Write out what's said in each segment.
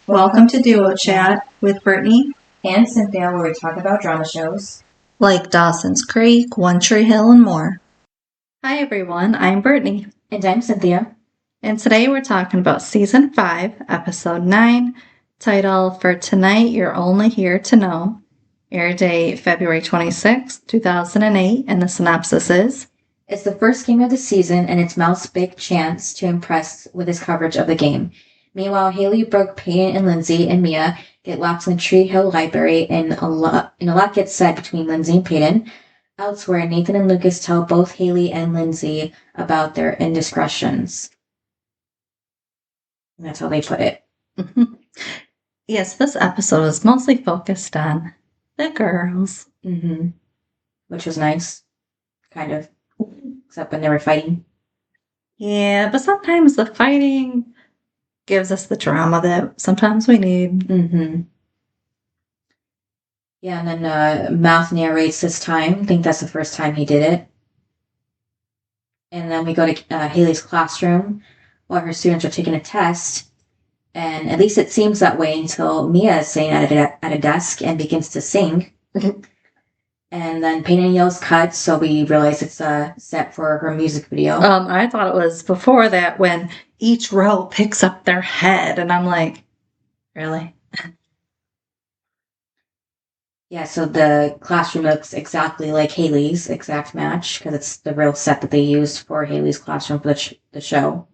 Welcome to Duo Chat with Brittany and Cynthia, where we talk about drama shows like Dawson's Creek, One Tree Hill, and more. Hi everyone, I'm Brittany. And I'm Cynthia. And today we're talking about Season 5, Episode 9, title For Tonight You're Only Here to Know. Air date February 26, 2008, and the synopsis is... It's the first game of the season, and it's Mel's big chance to impress with his coverage of the game. Meanwhile, Haley, Brooke, Peyton, and Lindsey and Mia get locked in the Tree Hill Library, and a lot gets said between Lindsey and Peyton. Elsewhere, Nathan and Lucas tell both Haley and Lindsey about their indiscretions. And that's how they put it. Yes, this episode is mostly focused on the girls. Which was nice. Kind of. Except when they were fighting. Yeah, but sometimes the fighting gives us the drama that sometimes we need. Yeah, and then Mouth narrates this time. I think that's the first time he did it. And then we go to Haley's classroom while her students are taking a test. And at least it seems that way until Mia is sitting at a desk and begins to sing. And then Peyton yells cut, so we realize it's a set for her music video. I thought it was before that when each row picks up their head, and I'm like, really? Yeah, so the classroom looks exactly like Haley's exact match, because it's the real set that they used for Haley's classroom for the show.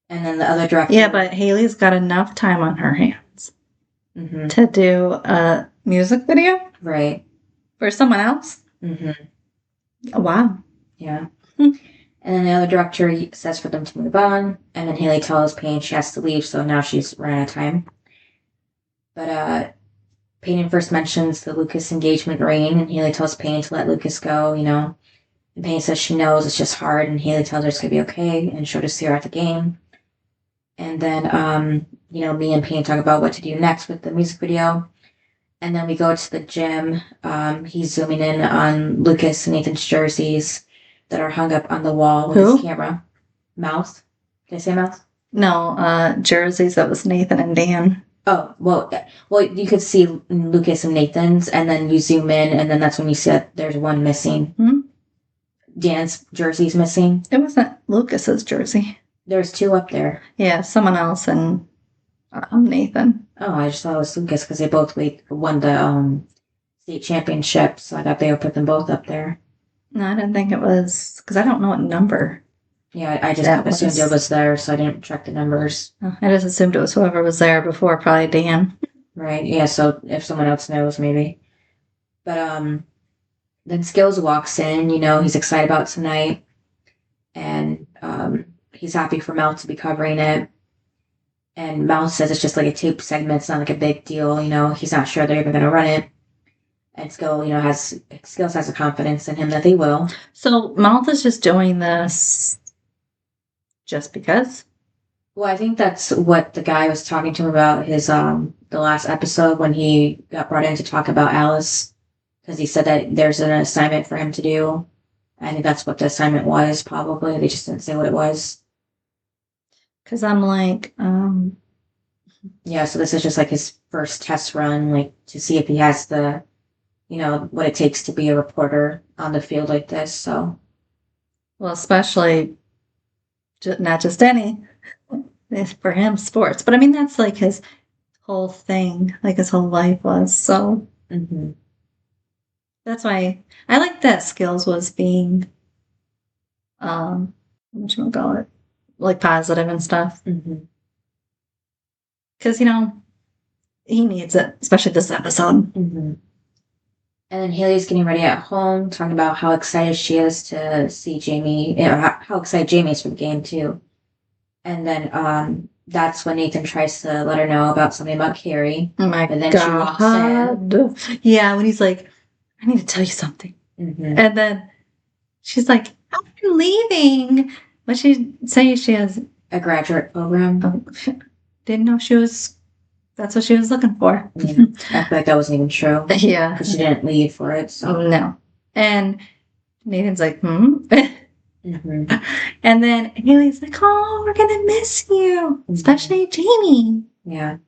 And then the other director... Yeah, but Haley's got enough time on her hands to do a music video? Right. For someone else? Oh, wow. Yeah. And then the other director says for them to move on, and then Haley tells Payne she has to leave, so now she's running out of time. But Payne first mentions the Lucas engagement ring, and Haley tells Payne to let Lucas go, And Payne says she knows it's just hard, and Haley tells her it's going to be okay, and she'll just see her at the game. And then, me and Payne talk about what to do next with the music video. And then we go to the gym. He's zooming in on Lucas and Nathan's jerseys that are hung up on the wall with his camera. Mouth? Did I say Mouth? No, jerseys. That was Nathan and Dan. Oh, well, you could see Lucas and Nathan's, and then you zoom in, and then that's when you see that there's one missing. Dan's jersey's missing. It wasn't Lucas's jersey. There's two up there. Yeah, someone else and Nathan. Oh, I just thought it was Lucas because they both won the state championship, so I thought they would put them both up there. No, I didn't think it was, because I don't know what number. Yeah, I just assumed it was there, so I didn't check the numbers. I just assumed it was whoever was there before, probably Dan. Right, yeah, so if someone else knows, maybe. But then Skills walks in, he's excited about tonight, and he's happy for Mel to be covering it. And Mel says it's just like a tape segment, it's not like a big deal, he's not sure they're even going to run it. And Skills has a confidence in him that they will. So Mouth is just doing this just because? Well, I think that's what the guy was talking to him about his the last episode when he got brought in to talk about Alice. Because he said that there's an assignment for him to do. I think that's what the assignment was, probably. They just didn't say what it was. Because I'm like, Yeah, so this is just like his first test run, like to see if he has the, what it takes to be a reporter on the field like this, so. Well, especially, not just any, for him, sports. But I mean, that's like his whole thing, like his whole life was, so. That's why I like that Skills was being, whatchamacallit, like positive and stuff. Because, he needs it, especially this episode. And then Haley's getting ready at home, talking about how excited she is to see Jamie, how excited Jamie is for the game, too. And then that's when Nathan tries to let her know about something about Carrie. Oh my God. And then she walks in. Yeah, when he's like, I need to tell you something. And then she's like, I'm leaving. What she say she has a graduate program. Didn't know that's what she was looking for. I feel like that wasn't even true. Yeah. Because she didn't leave for it. So. Oh, no. And Nathan's like, And then Haley's like, oh, we're going to miss you. Especially Jamie. Yeah.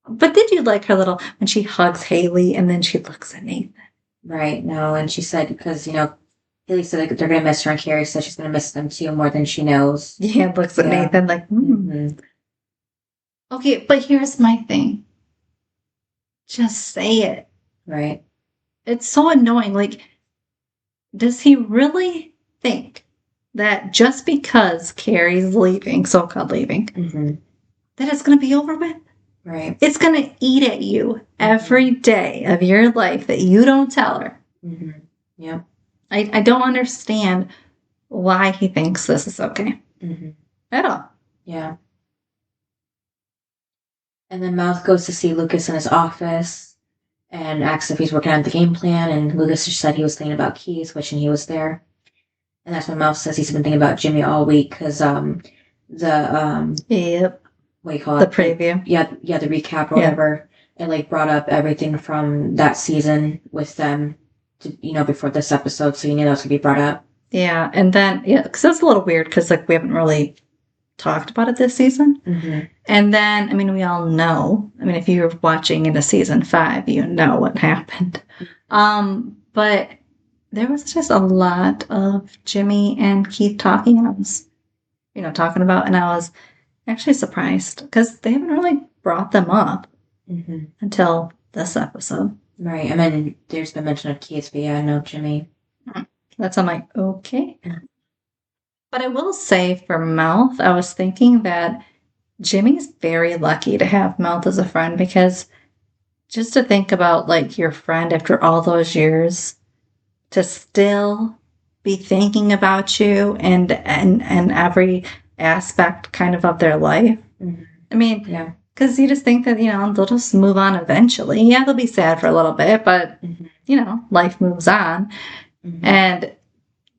But did you like her little, when she hugs Haley and then she looks at Nathan? Right, no, and she said, because, Haley said like, they're going to miss her, and Carrie said she's going to miss them too more than she knows. Yeah, looks at Nathan like, Mm-hmm. Okay, but here's my thing. Just say it. Right. It's so annoying. Like, does he really think that just because Carrie's leaving, so-called leaving, that it's going to be over with? Right. It's going to eat at you every day of your life that you don't tell her. Yeah. I don't understand why he thinks this is okay. At all. Yeah. And then Mouth goes to see Lucas in his office and asks if he's working on the game plan, and Lucas just said he was thinking about keys, wishing he was there. And that's when Mouth says he's been thinking about Jimmy all week, because Yep. what do you call the it? preview. The recap or whatever. It like brought up everything from that season with them, before this episode, so you knew that was gonna be brought up. Yeah, and then because that's a little weird because like we haven't really talked about it this season. And then we all know. If you're watching into season 5, you know what happened. But there was just a lot of Jimmy and Keith talking, and I was, talking about, and I was actually surprised because they haven't really brought them up until this episode. Right. There's been mention of Keith, but yeah, no Jimmy. I'm like, okay. But I will say for Mouth, I was thinking that Jimmy's very lucky to have Mouth as a friend, because just to think about like your friend after all those years to still be thinking about you and every aspect kind of their life. Yeah. Because you just think that, they'll just move on eventually. Yeah, they'll be sad for a little bit, but, life moves on. And,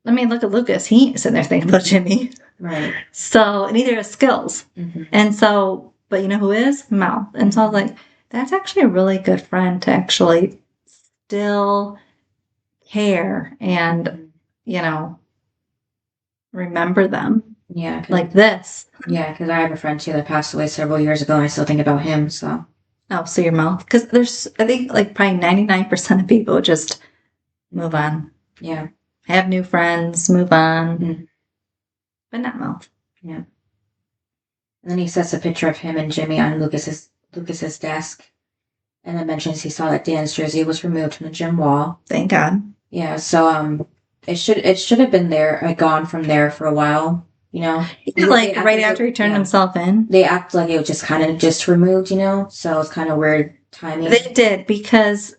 look at Lucas. He ain't sitting there thinking about Jimmy. Right. So, neither is Skills. And so, but you know who is? Mouth. And so I was like, that's actually a really good friend to actually still care and, remember them. Yeah. Like this. Yeah, because I have a friend too that passed away several years ago, and I still think about him, so. Oh, so your mouth. Because there's, I think, like probably 99% of people just move on. Yeah. Have new friends, move on. But not Mouth. Yeah. And then he sets a picture of him and Jimmy on Lucas's desk, and then mentions he saw that Dan's jersey was removed from the gym wall. Thank God. Yeah, so it should have been there, gone from there for a while, Like right after he turned himself in. They act like it was just kind of just removed, so it's kind of weird timing. They did, because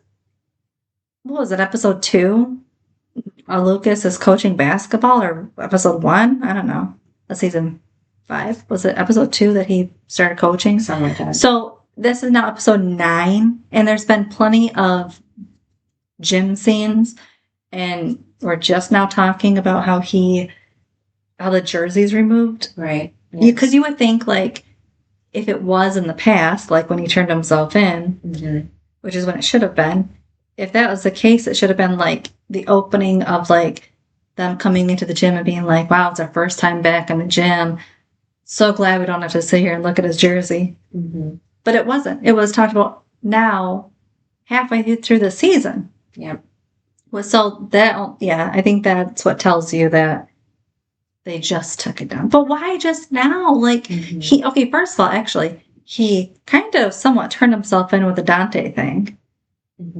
what was it, episode 2? Lucas is coaching basketball, or episode 1? I don't know. Season 5. Was it episode 2 that he started coaching? Something like that. So this is now episode 9, and there's been plenty of gym scenes, and we're just now talking about how the jersey's removed. Right. Because you would think, like, if it was in the past, like when he turned himself in, which is when it should have been, if that was the case, it should have been like the opening of like them coming into the gym and being like, wow, it's our first time back in the gym. So glad we don't have to sit here and look at his jersey. But it wasn't. It was talked about now, halfway through the season. Yep. So that, I think that's what tells you that they just took it down. But why just now? Like, first of all, actually, he kind of somewhat turned himself in with the Dante thing.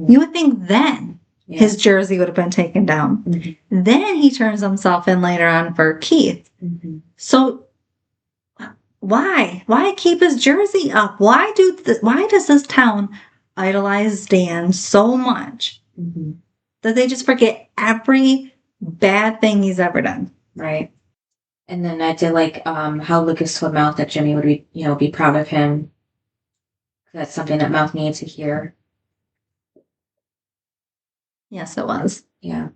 You would think then his jersey would have been taken down. Then he turns himself in later on for Keith. So why? Why keep his jersey up? Why does this town idolize Dan so much that they just forget every bad thing he's ever done? Right. And then I did like how Lucas told Mouth that Jimmy would be proud of him. That's something that Mouth needs to hear. Yes, it was. Yeah.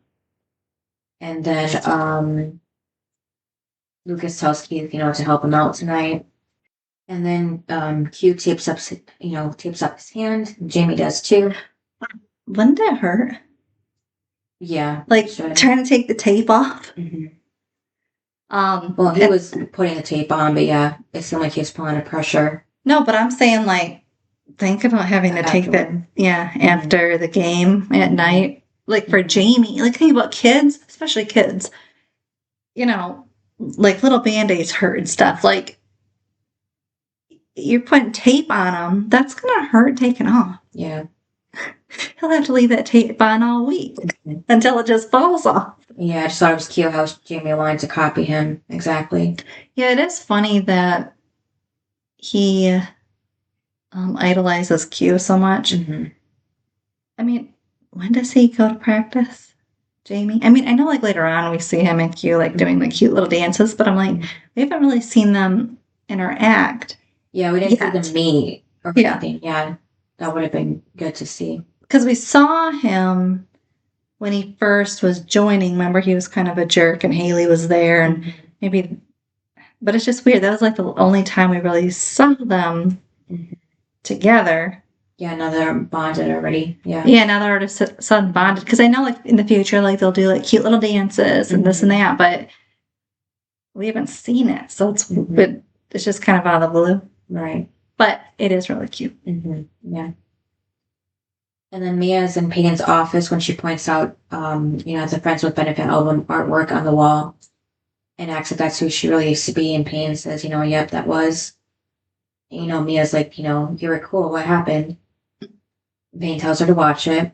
And then Lucas tells Keith, to help him out tonight. And then Q tapes up his hand. Jamie does too. Wouldn't it hurt? Yeah. Like trying to take the tape off? Well, he was putting the tape on, but yeah, it seemed like he was pulling under pressure. No, but I'm saying like think about having to take that, Afterward. after the game at night. Like for Jamie, like think about kids, especially kids, like little band-aids hurt and stuff. Like you're putting tape on them, that's going to hurt taking off. Yeah. He'll have to leave that tape on all week until it just falls off. Yeah, I just thought it was cute how Jamie wanted to copy him. Exactly. Yeah, it is funny that he idolizes Q so much. Mm-hmm. I mean, when does he go to practice, Jamie? I mean, I know like later on we see him and Q like doing the cute little dances, but I'm like, we haven't really seen them interact. Yeah, we didn't see them meet or anything. Yeah, that would have been good to see. Because we saw him when he first was joining. Remember, he was kind of a jerk and Haley was there and maybe... But it's just weird. That was like the only time we really saw them together. Yeah, now they're bonded already. Yeah. Yeah, now they're already sudden bonded. Because I know like in the future, like they'll do like cute little dances and this and that, but we haven't seen it. So it's just kind of out of the blue. Right. But it is really cute. Yeah. And then Mia's in Peyton's office when she points out, the Friends with Benefit album artwork on the wall and asks if that's who she really used to be. And Peyton says, yep, that was. And, Mia's like, you were cool. What happened? Peyton tells her to watch it.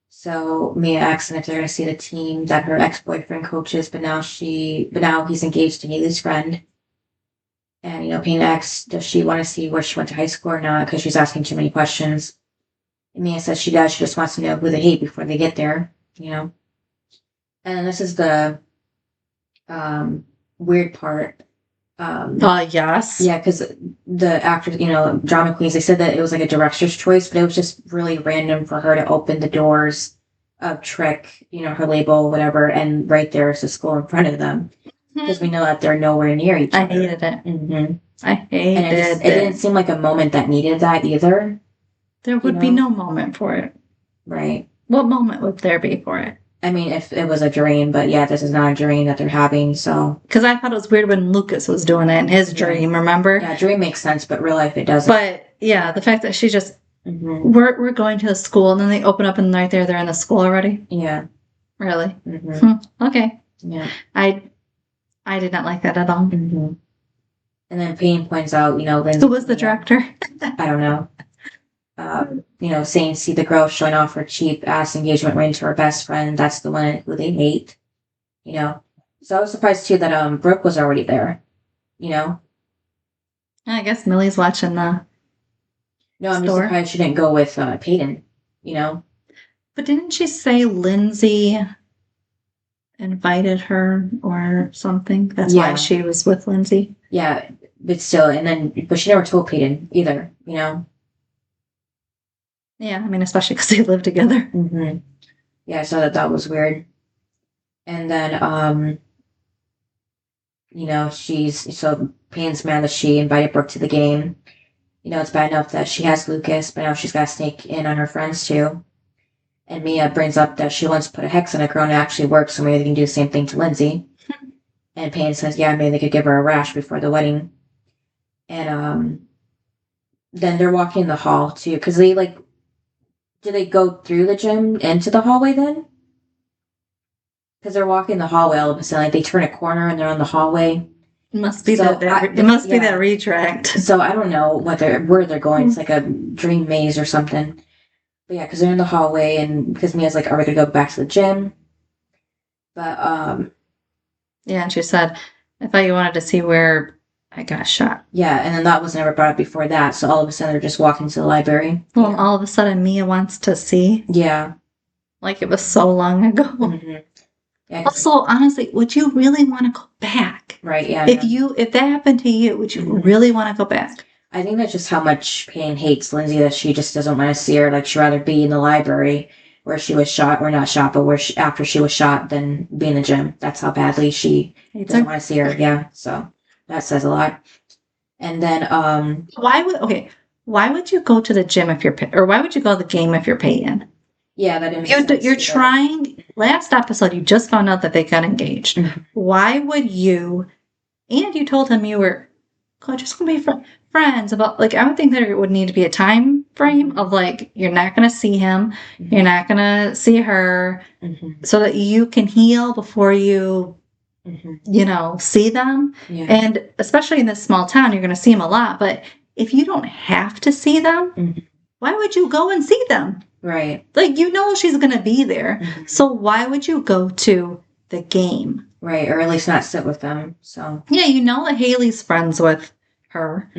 So Mia asks them if they're going to see the team that her ex-boyfriend coaches, but now he's engaged to Haley's friend. And, Peyton asks, does she want to see where she went to high school or not? Because she's asking too many questions. And Mia says she does. She just wants to know who they hate before they get there, And this is the weird part. Yes. Yeah, because the actors, drama queens, they said that it was like a director's choice, but it was just really random for her to open the doors of Trick, her label, whatever, and right there is the school in front of them. Because we know that they're nowhere near each other. I hated it. I hated it. It didn't seem like a moment that needed that either. There would be no moment for it. Right. What moment would there be for it? I mean, if it was a dream, but yeah, this is not a dream that they're having, so... Because I thought it was weird when Lucas was doing it in his dream, remember? Yeah, dream makes sense, but real life it doesn't. But, yeah, the fact that she just... We're going to the school, and then they open up and right there, they're in the school already? Yeah. Really? Okay. Yeah. I did not like that at all. And then Payne points out, Lindsey... Who was the director? I don't know. Saying, see the girl showing off her cheap-ass engagement ring to her best friend. That's the one who they hate. So I was surprised, too, that Brooke was already there. I guess Millie's watching the No, I'm just surprised she didn't go with Peyton, But didn't she say Lindsey invited her or something? That's why she was with Lindsey? Yeah, but still, but she never told Peyton either, Yeah, I mean, especially because they live together. Yeah, I saw that was weird. And then, so Payne's mad that she invited Brooke to the game. It's bad enough that she has Lucas, but now she's got to sneak in on her friends too. And Mia brings up that she wants to put a hex on a girl and it actually works, so maybe they can do the same thing to Lindsey. And Payne says, yeah, maybe they could give her a rash before the wedding. And then they're walking in the hall too, because they do they go through the gym into the hallway then? Because they're walking the hallway all of a sudden. They turn a corner and they're on the hallway. It must be that retract. So I don't know where they're going. It's like a dream maze or something. But yeah, because they're in the hallway and because Mia's like, are we going to go back to the gym? But, yeah, and she said, I thought you wanted to see where I got shot. Yeah, and then that was never brought up before that. So all of a sudden they're just walking to the library. Well, all of a sudden Mia wants to see. Yeah. Like it was so long ago. Yeah, also, honestly, would you really want to go back? Right, yeah. If that happened to you, would you really want to go back? I think that's just how much Payne hates Lindsey, that she just doesn't want to see her. Like, she'd rather be in the library where she was shot, or not shot, but after she was shot than be in the gym. That's how badly she doesn't want to see her. Yeah, so that says a lot. And then, why would you go to the gym or why would you go to the game if you're Peyton? Yeah, that didn't make sense. You're trying. Last episode, you just found out that they got engaged. Why would you? And you told him you were just going to be friends. I would think there would need to be a time frame of like, you're not going to see him, you're not going to see her, so that you can heal before you, see them. Yeah. And especially in this small town, you're going to see them a lot. But if you don't have to see them, why would you go and see them? Right. Like, she's going to be there. So why would you go to the game? Right, or at least not sit with them. So yeah, that Haley's friends with her,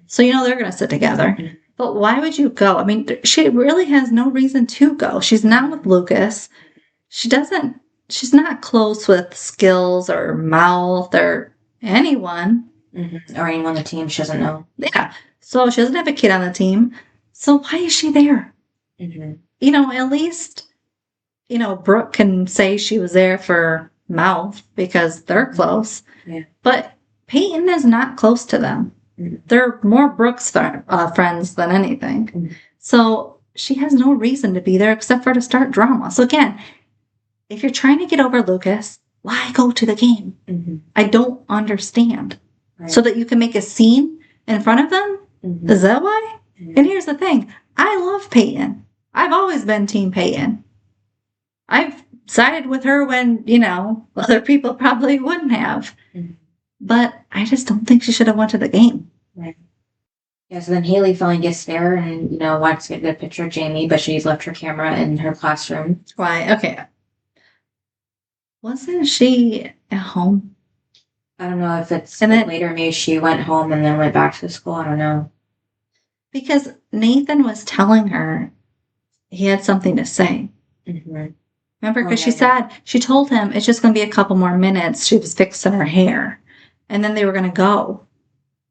so they're going to sit together. But why would you go? I mean, she really has no reason to go. She's not with Lucas. She's not close with Skills or Mouth or anyone. Or anyone on the team she doesn't know. Yeah, so she doesn't have a kid on the team. So why is she there? At least, Brooke can say she was there for Mouth because they're close. Yeah. But Peyton is not close to them. They're more Brooke's friends than anything. So she has no reason to be there except for to start drama. So again, if you're trying to get over Lucas, why go to the game? I don't understand. Right. So that you can make a scene in front of them? Is that why? And here's the thing. I love Peyton. I've always been Team Peyton. I've sided with her when, other people probably wouldn't have. But I just don't think she should have went to the game. Right. Yeah, so then Haley finally gets there and, wants to get a good picture of Jamie, but she's left her camera in her classroom. Why? Okay. Wasn't she at home? I don't know if it's later. Maybe she went home and then went back to school. I don't know. Because Nathan was telling her he had something to say. Remember? Because she told him it's just going to be a couple more minutes. She was fixing her hair. And then they were going to go.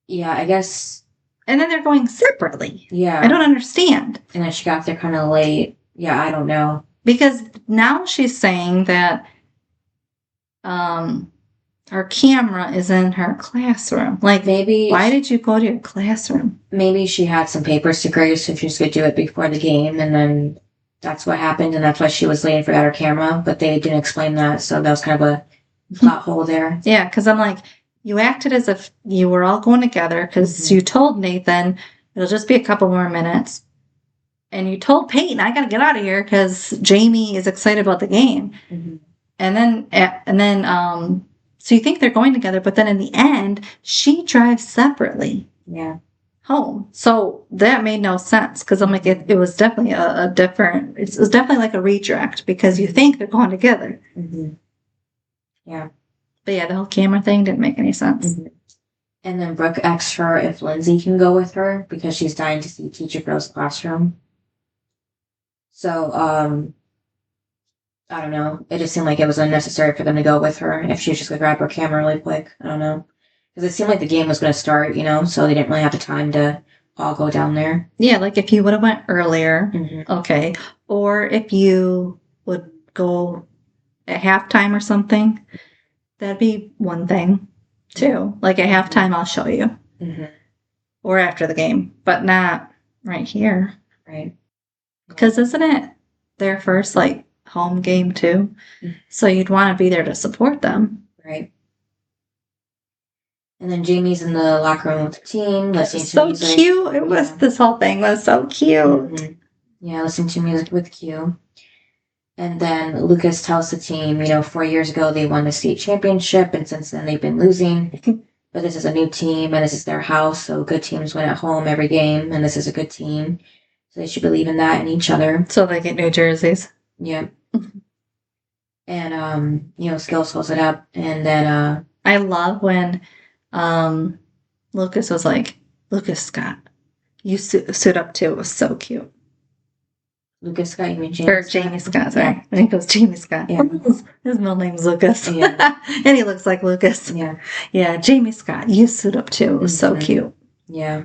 Yeah, I guess. And then they're going separately. Yeah. I don't understand. And then she got there kind of late. Yeah, I don't know. Because now she's saying that her camera is in her classroom. Like, maybe. Why did you go to your classroom? Maybe she had some papers to grade, so she was going to do it before the game. And then that's what happened. And that's why she was late for her camera. But they didn't explain that. So that was kind of a plot hole there. Yeah, because I'm like, you acted as if you were all going together because you told Nathan it'll just be a couple more minutes. And you told Peyton, I got to get out of here because Jamie is excited about the game. And then, so you think they're going together, but then in the end, she drives separately. Yeah. Home. So that made no sense because I'm like, it was definitely a different, it was definitely like a redirect because you think they're going together. Yeah. But yeah, the whole camera thing didn't make any sense. And then Brooke asks her if Lindsey can go with her because she's dying to see Teacher Girl's classroom. So, I don't know. It just seemed like it was unnecessary for them to go with her if she was just going to grab her camera really quick. I don't know. Because it seemed like the game was going to start, so they didn't really have the time to all go down there. Yeah, like if you would have went earlier, okay. Or if you would go at halftime or something, that'd be one thing, too. Like at halftime, I'll show you. Or after the game, but not right here. Right. Because isn't it their first, home game, too? So you'd want to be there to support them. Right. And then Jamie's in the locker room with the team, listening to music. So cute. It was, this whole thing was so cute. Yeah, listening to music with Q. And then Lucas tells the team, 4 years ago they won the state championship, and since then they've been losing. But this is a new team, and this is their house, so good teams win at home every game, and this is a good team. So they should believe in that and each other. So they get new jerseys. Yeah. And, Skills holds it up, and then... I love when Lucas was like, Lucas Scott, you suit up too. It was so cute. Lucas Scott, you mean Jamie Scott? Or Jamie Scott, sorry. Yeah. I think it was Jamie Scott. Yeah. His middle name's Lucas. Yeah. And he looks like Lucas. Yeah. Yeah, Jamie Scott, you suit up too. It was so cute. Yeah.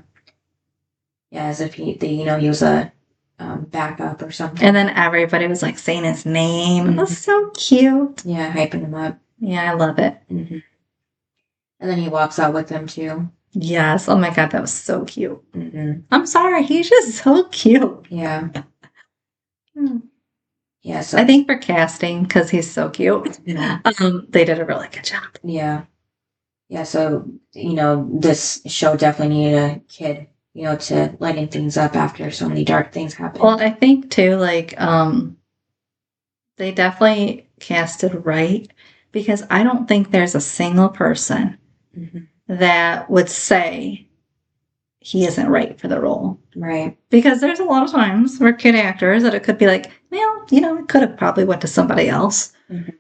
Yeah, as if he was a backup or something. And then everybody was saying his name. It was so cute. Yeah, hyping him up. Yeah, I love it. And then he walks out with them too. Yes. Oh my God, that was so cute. I'm sorry, he's just so cute. Yeah. Yeah, so I think for casting, because he's so cute, they did a really good job. Yeah. Yeah, so, this show definitely needed a kid to lighten things up after so many dark things happen. Well, I think too, like, they definitely casted right, because I don't think there's a single person that would say he isn't right for the role. Right. Because there's a lot of times where kid actors that it could be like, well, it could have probably went to somebody else.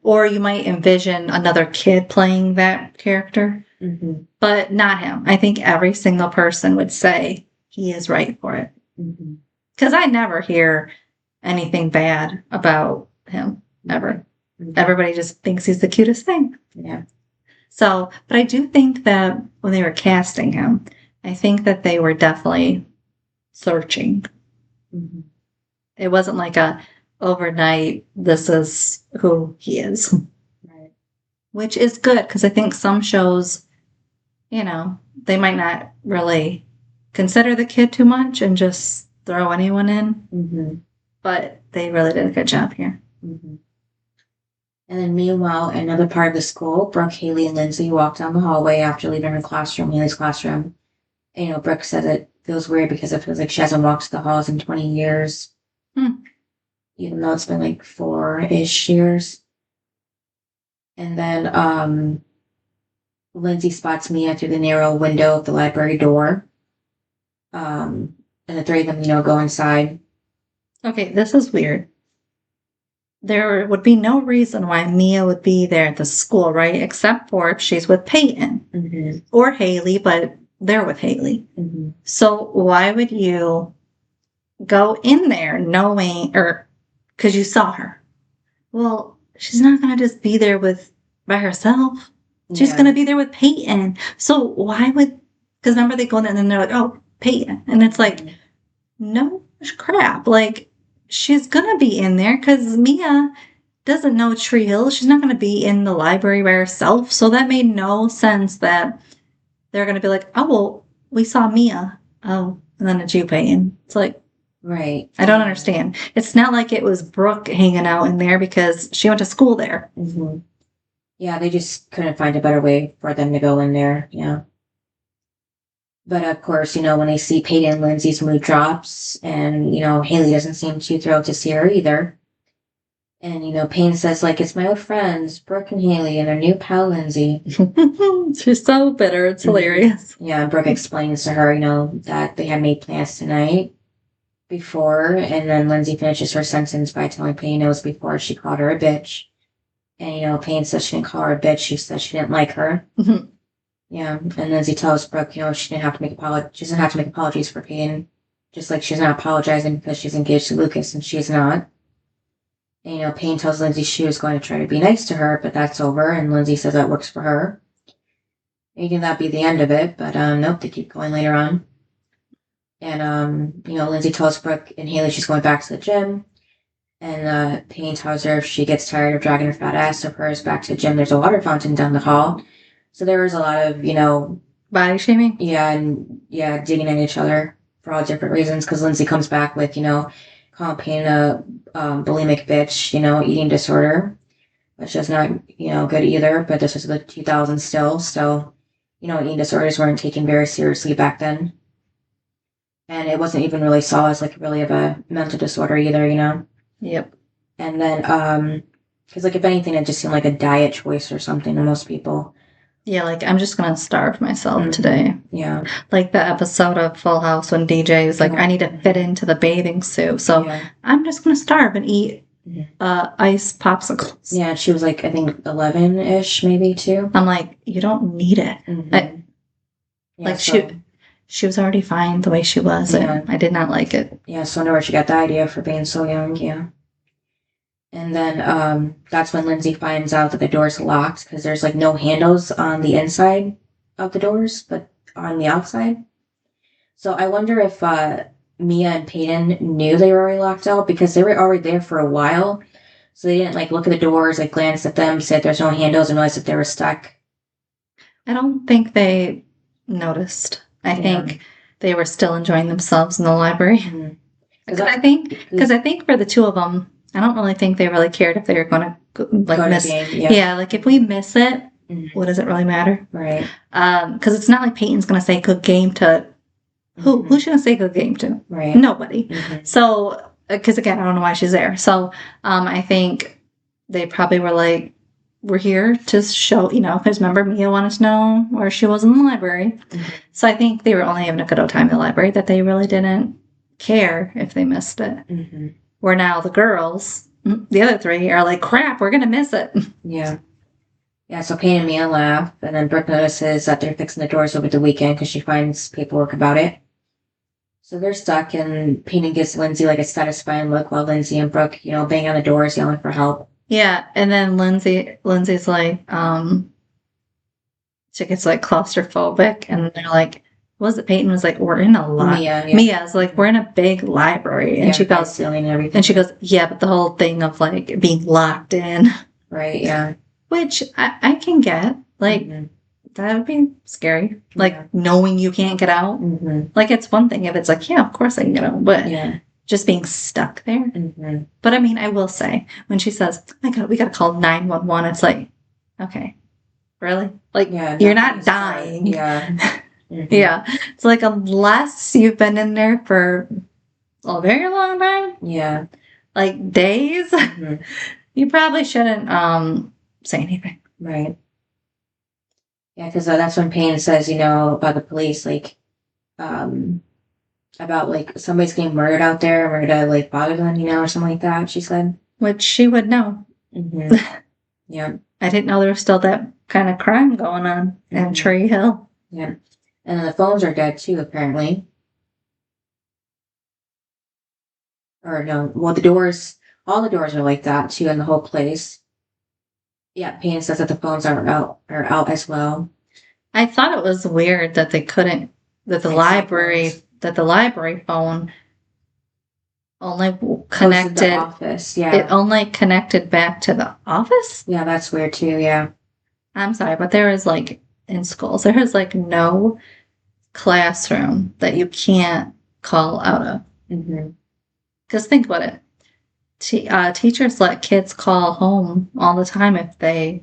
Or you might envision another kid playing that character. But not him. I think every single person would say he is right for it. Because I never hear anything bad about him, ever. Everybody just thinks he's the cutest thing. Yeah. So, but I do think that when they were casting him, I think that they were definitely searching. It wasn't like a overnight, this is who he is. Right. Which is good, because I think some shows, they might not really consider the kid too much and just throw anyone in. But they really did a good job here. And then meanwhile, in another part of the school, Brooke, Haley, and Lindsey walk down the hallway after leaving her classroom, Haley's classroom. And, Brooke says it feels weird because it feels like she hasn't walked the halls in 20 years. Even though it's been like 4-ish years. And then Lindsey spots Mia through the narrow window of the library door. And the three of them, go inside. Okay, this is weird. There would be no reason why Mia would be there at the school, right? Except for if she's with Peyton or Haley, but they're with Haley. So why would you go in there knowing, or because you saw her? Well, she's not going to just be there by herself. She's going to be there with Peyton. So why would, because remember they go in there and then they're like, oh, Peyton. And it's like, no crap. Like, she's going to be in there because Mia doesn't know Tree Hill. She's not going to be in the library by herself. So that made no sense that they're going to be like, oh, well, we saw Mia. Oh, and then it's you, Peyton. It's like, right. I don't understand. It's not like it was Brooke hanging out in there because she went to school there. Yeah, they just couldn't find a better way for them to go in there. Yeah. But of course, when they see Peyton and Lindsey's mood drops, and, Haley doesn't seem too thrilled to see her either. And, Payne says, like, it's my old friends, Brooke and Haley, and their new pal, Lindsey. She's so bitter. It's hilarious. Yeah, Brooke explains to her, that they had made plans tonight before, and then Lindsey finishes her sentence by telling Payne it was before she called her a bitch. And, Payne says she didn't call her a bitch. She said she didn't like her. Yeah, and Lindsey tells Brooke, she doesn't have to make apologies for Payne, just like she's not apologizing because she's engaged to Lucas, and she's not. And, Payne tells Lindsey she was going to try to be nice to her, but that's over, and Lindsey says that works for her. Maybe that'd be the end of it, but nope, they keep going later on. And, Lindsey tells Brooke and Haley she's going back to the gym, and Payne tells her if she gets tired of dragging her fat ass of hers back to the gym, there's a water fountain down the hall. So there was a lot of, body shaming? Yeah, and digging at each other for all different reasons. Because Lindsey comes back with, calling Payne a bulimic bitch, eating disorder, which is not, good either. But this was the 2000s still. So, eating disorders weren't taken very seriously back then. And it wasn't even really saw as like really of a mental disorder either, Yep. And then, because like if anything, it just seemed like a diet choice or something to most people. Yeah, like, I'm just going to starve myself today. Yeah. Like the episode of Full House when DJ was like, I need to fit into the bathing suit. So I'm just going to starve and eat ice popsicles. Yeah, she was like, I think 11-ish maybe too. I'm like, you don't need it. She was already fine the way she was. And I did not like it. Yeah, so I wonder where she got the idea for being so young. Yeah. And then that's when Lindsey finds out that the door's locked because there's like no handles on the inside of the doors, but on the outside. So I wonder if Mia and Peyton knew they were already locked out because they were already there for a while. So they didn't like look at the doors, like glance at them, said there's no handles, and realize that they were stuck. I don't think they noticed. I think they were still enjoying themselves in the library. Because I think for the two of them, I don't really think they really cared if they were going to miss. Yeah, like if we miss it, what does it really matter? Right. Because it's not like Peyton's going to say good game to Who's she gonna take the game to? Right. Nobody. So, because again, I don't know why she's there. So, I think they probably were like, we're here to show, because remember, Mia wanted to know where she was in the library. So I think they were only having a good old time in the library, that they really didn't care if they missed it. Where now the girls, the other three, are like, crap, we're going to miss it. Yeah. Yeah, so Payne and Mia laugh, and then Brooke notices that they're fixing the doors over the weekend because she finds paperwork about it. So they're stuck, and Payne gives Lindsey like a satisfying look while Lindsey and Brooke, bang on the doors, yelling for help. Yeah, and then Lindsay's like, she gets like claustrophobic, and they're like, was it Peyton was like, we're in a lot. Mia's like, we're in a big library, and she goes, ceiling and everything. And she goes, yeah, but the whole thing of like being locked in, right? Yeah, which I can get, like. That would be scary. Like, knowing you can't get out. Like, it's one thing if it's like, yeah, of course I can get out, but just being stuck there. But I mean, I will say, when she says, we got to call 911, it's like, okay, really? Like, you're not dying. Yeah. Yeah. It's like, unless you've been in there for a very long time. Yeah. Like, days. You probably shouldn't say anything. Right. Yeah, because that's when Payne says, about the police, like, about, like, somebody's getting murdered out there, or to, like, bother them, or something like that, she said. Which she would know. Yeah. I didn't know there was still that kind of crime going on in Tree Hill. Yeah. And then the phones are dead, too, apparently. Or, no, well, all the doors are like that, too, in the whole place. Yeah, Payne says that the phones are out as well. I thought it was weird that they couldn't, that the library phone only connected to the office. Yeah. It only connected back to the office? Yeah, that's weird too, yeah. I'm sorry, but there is like, in schools, there is like no classroom that you can't call out of. Because think about it. Teachers let kids call home all the time if they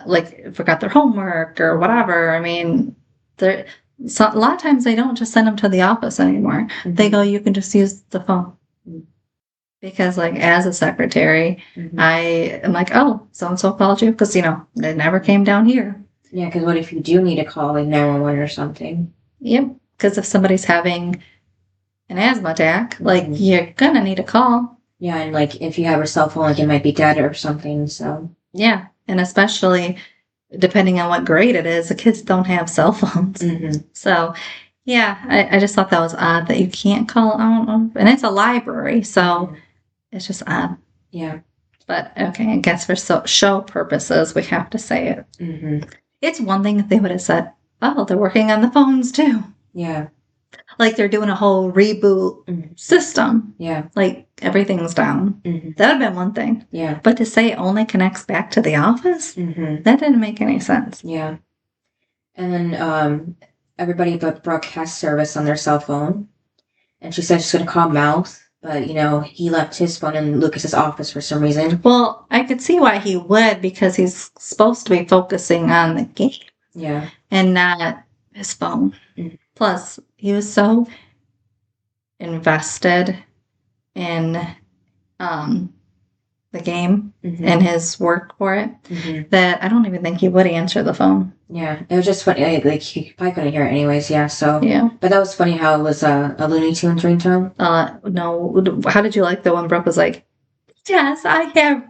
like forgot their homework or whatever. I mean, a lot of times they don't just send them to the office anymore. They go, you can just use the phone. Because like as a secretary, I am like, oh, so-and-so called you? Because, it never came down here. Yeah, because what if you do need to call like 911 or something? Yep, because if somebody's having an asthma attack, like you're going to need a call. Yeah, and like if you have a cell phone, like it might be dead or something, so. Yeah, and especially depending on what grade it is, the kids don't have cell phones. So, yeah, I just thought that was odd that you can't call out of, and it's a library, so it's just odd. Yeah. But, okay, I guess for show purposes, we have to say it. It's one thing if they would have said, oh, they're working on the phones too. Yeah. Like they're doing a whole reboot system. Yeah. Like everything's down. That would have been one thing. Yeah. But to say it only connects back to the office, that didn't make any sense. Yeah. And then everybody but Brooke has service on their cell phone. And she said she's going to call Mouth. But, he left his phone in Lucas's office for some reason. Well, I could see why he would, because he's supposed to be focusing on the game. Yeah. And not his phone. Plus, he was so invested in the game and his work for it that I don't even think he would answer the phone. Yeah, it was just funny. Like he probably couldn't hear it anyways. Yeah, so yeah. But that was funny how it was a Looney Tunes ringtone. No. How did you like the one Brooke was like, yes, I have.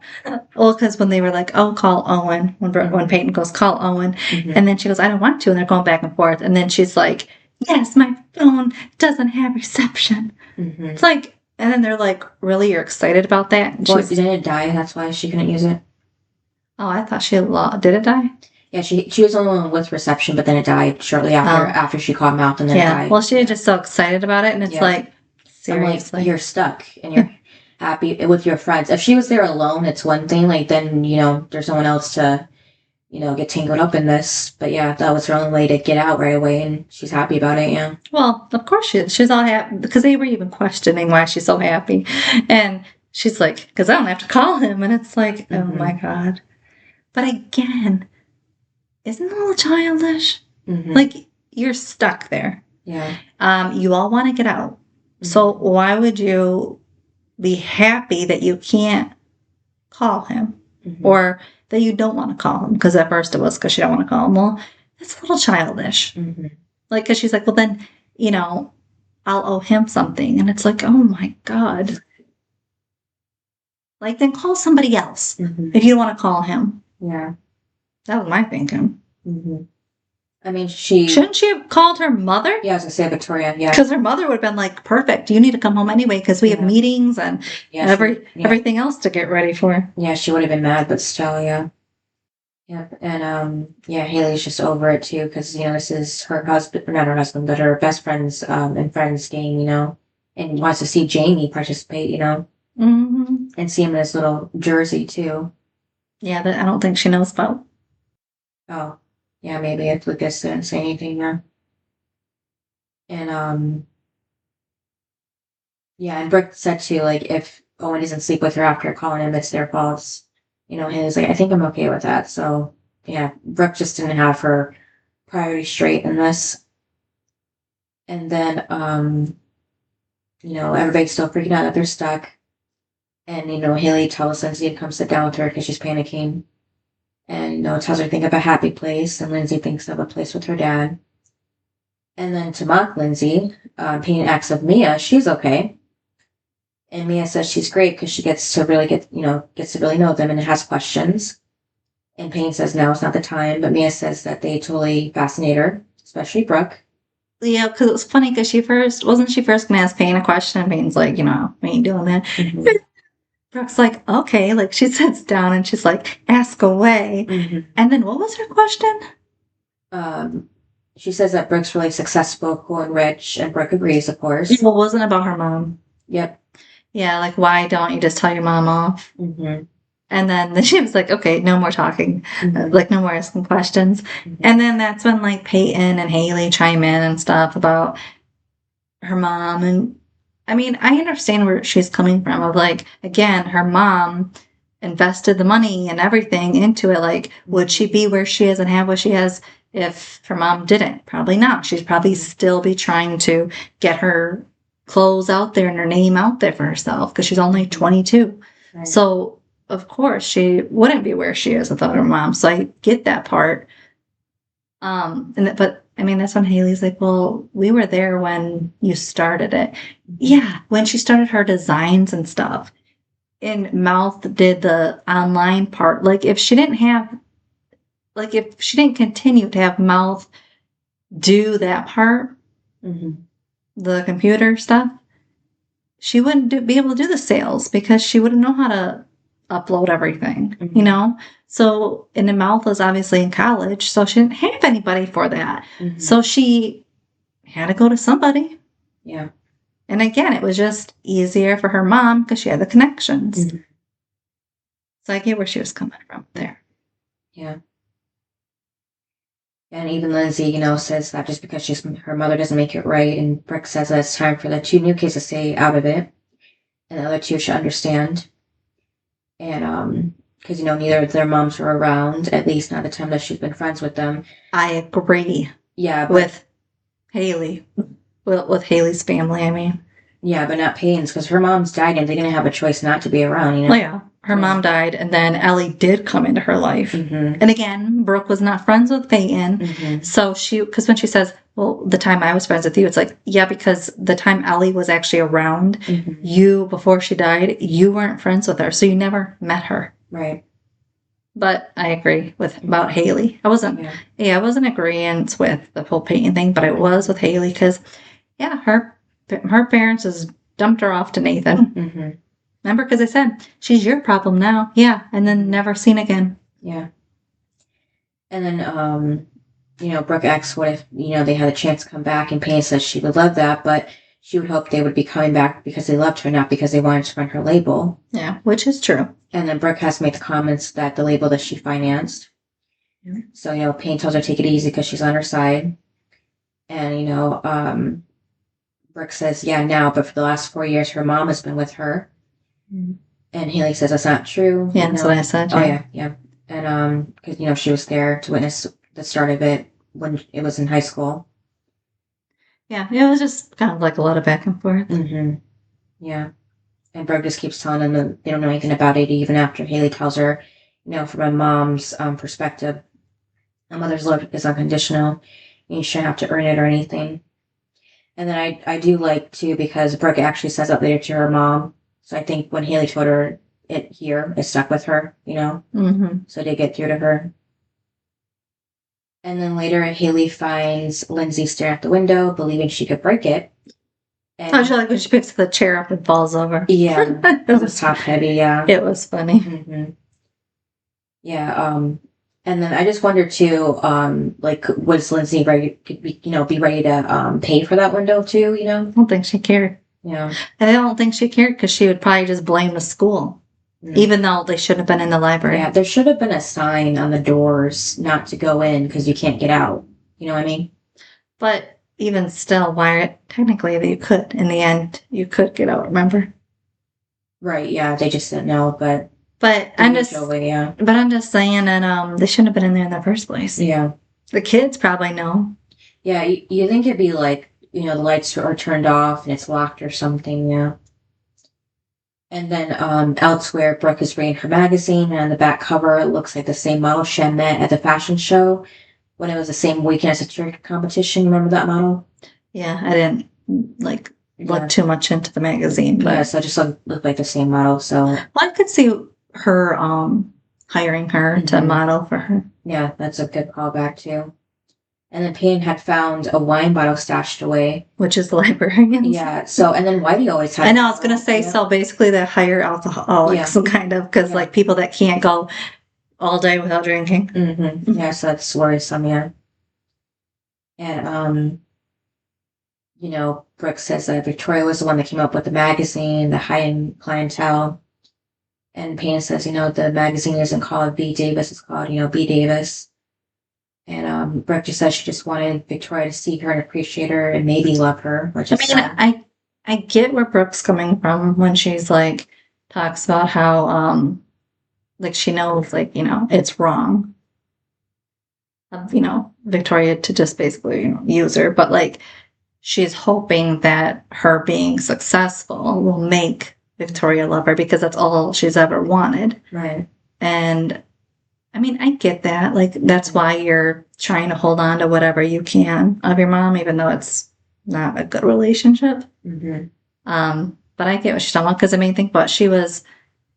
Well, because when they were like, oh, call Owen. When Peyton goes, call Owen. And then she goes, I don't want to. And they're going back and forth. And then she's like, yes, my phone doesn't have reception. It's like, and then they're like, really, you're excited about that? And well, didn't it die? That's why she couldn't use it. Oh, I thought she did it die? Yeah, she was the only one with reception, but then it died shortly after she called Mouth, and then it died. Well, she was just so excited about it, and it's like, seriously. Like, you're stuck, and you're happy with your friends. If she was there alone, it's one thing. Like, then, there's no one else to, get tangled up in this. But yeah, that was her only way to get out right away, and she's happy about it, yeah. Well, of course she's all happy, because they were even questioning why she's so happy. And she's like, because I don't have to call him. And it's like, oh my God. But again, isn't it a little childish? Like, you're stuck there. Yeah. You all want to get out. So why would you be happy that you can't call him or that you don't want to call him? Because at first it was because she don't want to call him. Well, that's a little childish. Like, because she's like, well, then, you know, I'll owe him something. And it's like, oh my God. Like, then call somebody else if you don't want to call him. Yeah. That was my thinking. I mean, shouldn't she have called her mother? Yeah, I was going to say Victoria, yeah. Because her mother would have been like, perfect, you need to come home anyway because we have meetings and everything else to get ready for. Yeah, she would have been mad, but still, yeah. Yep, and Haley's just over it too because, you know, this is her husband, not her husband, but her best friend's and friend's game, you know, and wants to see Jamie participate, you know, and see him in his little jersey too. Yeah, that I don't think she knows about. Oh, yeah, maybe if Lucas didn't say anything there. And, and Brooke said too, like, if Owen doesn't sleep with her after calling him, it's their fault. You know, Haley's like, I think I'm okay with that. So, yeah, Brooke just didn't have her priorities straight in this. And then, you know, everybody's still freaking out that they're stuck. And, you know, Haley tells Lindsey to come sit down with her because she's panicking. And, you know, tells her to think of a happy place. And Lindsey thinks of a place with her dad. And then to mock Lindsey, Peyton asks of Mia, she's okay. And Mia says she's great because she gets to really know them and has questions. And Payne says no, it's not the time. But Mia says that they totally fascinate her, especially Brooke. Yeah, because it was funny because wasn't she first going to ask Payne a question? And Payne's like, you know, we ain't doing that. Brooke's like, okay. Like, she sits down and she's like, ask away. And then what was her question? She says that Brooke's really successful, cool, and rich. And Brooke agrees, of course. Well, it wasn't about her mom. Yep. Yeah, like, why don't you just tell your mom off? And then she was like, okay, no more talking. Like, no more asking questions. And then that's when, like, Peyton and Haley chime in and stuff about her mom. And, I mean, I understand where she's coming from. Of, like, again, her mom invested the money and everything into it. Like, would she be where she is and have what she has if her mom didn't? Probably not. She'd probably still be trying to get her clothes out there and her name out there for herself because she's only 22. Right. So, of course, she wouldn't be where she is without her mom. So I get that part. But I mean, that's when Haley's like, well, we were there when you started it. Yeah, when she started her designs and stuff. And Mouth did the online part. Like, if she didn't continue to have Mouth do that part, the computer stuff, she wouldn't be able to do the sales because she wouldn't know how to upload everything, you know? So, and the Mouth was obviously in college, so she didn't have anybody for that. So she had to go to somebody. Yeah. And again, it was just easier for her mom because she had the connections. So I get where she was coming from there. Yeah. And even Lindsey, you know, says that just because her mother doesn't make it right. And Brooke says that it's time for the 2 new kids to stay out of it. And the other 2 should understand. And, because, you know, neither of their moms were around, at least not the time that she's been friends with them. I agree. Yeah. With Haley. With Haley's family, I mean. Yeah, but not Payne's, because her mom's died and they're going to have a choice not to be around, you know? Oh, yeah. Her mom died, and then Ellie did come into her life. And again, Brooke was not friends with Peyton. So because when she says, well, the time I was friends with you, it's like, yeah, because the time Ellie was actually around, before she died, you weren't friends with her, so you never met her. Right. But I agree about Haley. I wasn't agreeing with the whole Peyton thing, but I was with Haley because, yeah, her parents just dumped her off to Nathan. Remember, because I said, she's your problem now. Yeah, and then never seen again. Yeah. And then, you know, Brooke asks what if, you know, they had a chance to come back, and Payne says she would love that, but she would hope they would be coming back because they loved her, not because they wanted to run her label. Yeah, which is true. And then Brooke has made the comments that the label that she financed. So, you know, Payne tells her to take it easy because she's on her side. And, you know, Brooke says, yeah, now, but for the last 4 years, her mom has been with her. And Haley says that's not true. Yeah, that's what I said. Yeah. Oh, yeah. And, because, you know, she was there to witness the start of it when it was in high school. Yeah, it was just kind of like a lot of back and forth. Mm-hmm. Yeah. And Brooke just keeps telling them that they don't know anything about it, even after Haley tells her, from a mom's perspective, a mother's love is unconditional. You shouldn't have to earn it or anything. And then I do like, too, because Brooke actually says that later to her mom. So I think when Haley told her it here, it stuck with her, Mm-hmm. So they get through to her. And then later, Haley finds Lindsey staring at the window, believing she could break it. And How'd you like when she picks the chair up and falls over? Yeah, it was top heavy, yeah. It was funny. Mm-hmm. Yeah, and then I just wonder too, was Lindsey ready to be ready to pay for that window too, I don't think she cared. Yeah. And I don't think she cared because she would probably just blame the school, even though they shouldn't have been in the library. Yeah, there should have been a sign on the doors not to go in because you can't get out. You know what I mean? But even still, technically you could. In the end, you could get out, remember? Right, yeah, they just didn't know, but I'm just yeah. But I'm just saying that they shouldn't have been in there in the first place. Yeah. The kids probably know. Yeah, you think it'd be like, the lights are turned off and it's locked or something, yeah. And then elsewhere, Brooke is reading her magazine, and on the back cover, it looks like the same model she had met at the fashion show when it was the same weekend as the cheer competition. You remember that model? Yeah, I didn't look too much into the magazine, but so it just looked like the same model. So I could see her hiring her to model for her. Yeah, that's a good callback too. And then Peyton had found a wine bottle stashed away. Which is the librarian's. Yeah, so, and then Whitey always had... I know, I was going to say, so basically they hire alcoholics, kind of, because people that can't go all day without drinking. Mm-hmm. Yeah, so that's worrisome, yeah. And, Brooke says that Victoria was the one that came up with the magazine, the high-end clientele. And Payne says, the magazine isn't called B. Davis, it's called, B. Davis. And Brooke just says she just wanted Victoria to see her and appreciate her and maybe love her. Which is I get where Brooke's coming from when she's talks about how she knows it's wrong of Victoria to just basically use her, but she's hoping that her being successful will make Victoria love her because that's all she's ever wanted. Right. And I get that. That's why you're trying to hold on to whatever you can of your mom, even though it's not a good relationship. Mm-hmm. But I get what she's talking about because think about it, she was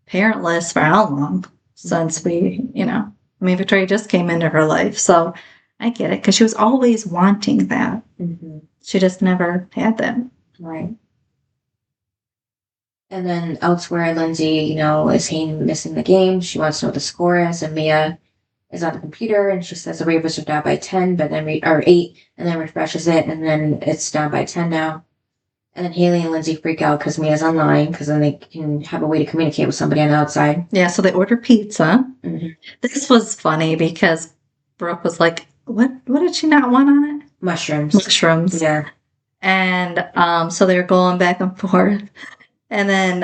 parentless for how long since Victoria just came into her life. So I get it because she was always wanting that. Mm-hmm. She just never had that. Right. And then elsewhere, Lindsey, is missing the game. She wants to know what the score is, and Mia is on the computer, and she says the Ravens are down by 10, but then or 8, and then refreshes it, and then it's down by 10 now. And then Haley and Lindsey freak out because Mia's online, because then they can have a way to communicate with somebody on the outside. Yeah, so they order pizza. Mm-hmm. This was funny because Brooke was like, what did she not want on it? Mushrooms. Yeah. And so they were going back and forth. And then,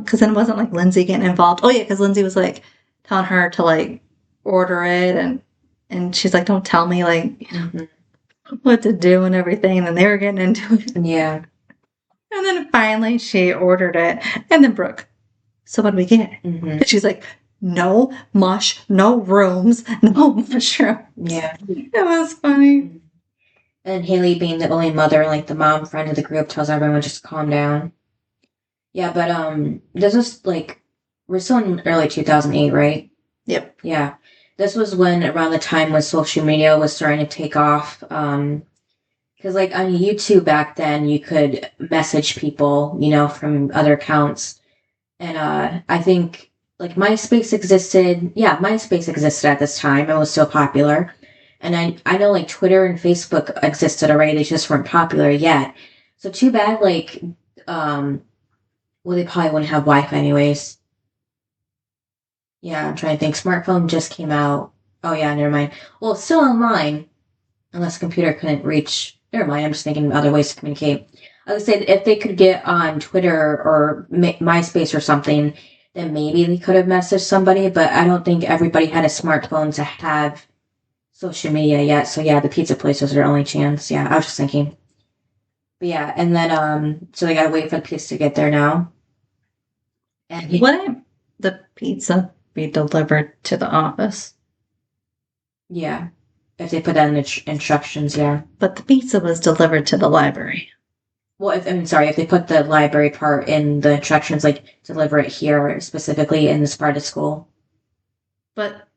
because then it wasn't Lindsey getting involved. Oh, yeah, because Lindsey was telling her to order it. And she's like, don't tell me mm-hmm. what to do and everything. And then they were getting into it. Yeah. And then finally she ordered it. And then Brooke, so what do we get? Mm-hmm. And she's like, no rooms, no mushroom. Yeah. It was funny. And Haley, being the only mother, the mom friend of the group, tells everyone just to calm down. Yeah, but this was we're still in early 2008, right? Yep. Yeah. This was around the time when social media was starting to take off. Because on YouTube back then, you could message people, from other accounts. And I think MySpace existed. Yeah, MySpace existed at this time and was still popular. And I know Twitter and Facebook existed already. They just weren't popular yet. So too bad well, they probably wouldn't have Wi-Fi anyways. Yeah, I'm trying to think. Smartphone just came out. Oh, yeah, never mind. Well, it's still online, unless the computer couldn't reach. Never mind, I'm just thinking of other ways to communicate. I would say that if they could get on Twitter or MySpace or something, then maybe they could have messaged somebody, but I don't think everybody had a smartphone to have social media yet. So, yeah, the pizza place was their only chance. Yeah, I was just thinking. But yeah, and then so they gotta wait for the pizza to get there now. And Wouldn't the pizza be delivered to the office? yeah, if they put that in the instructions, yeah. But the pizza was delivered to the library. Well, if they put the library part in the instructions, like deliver it here specifically in this part of school. But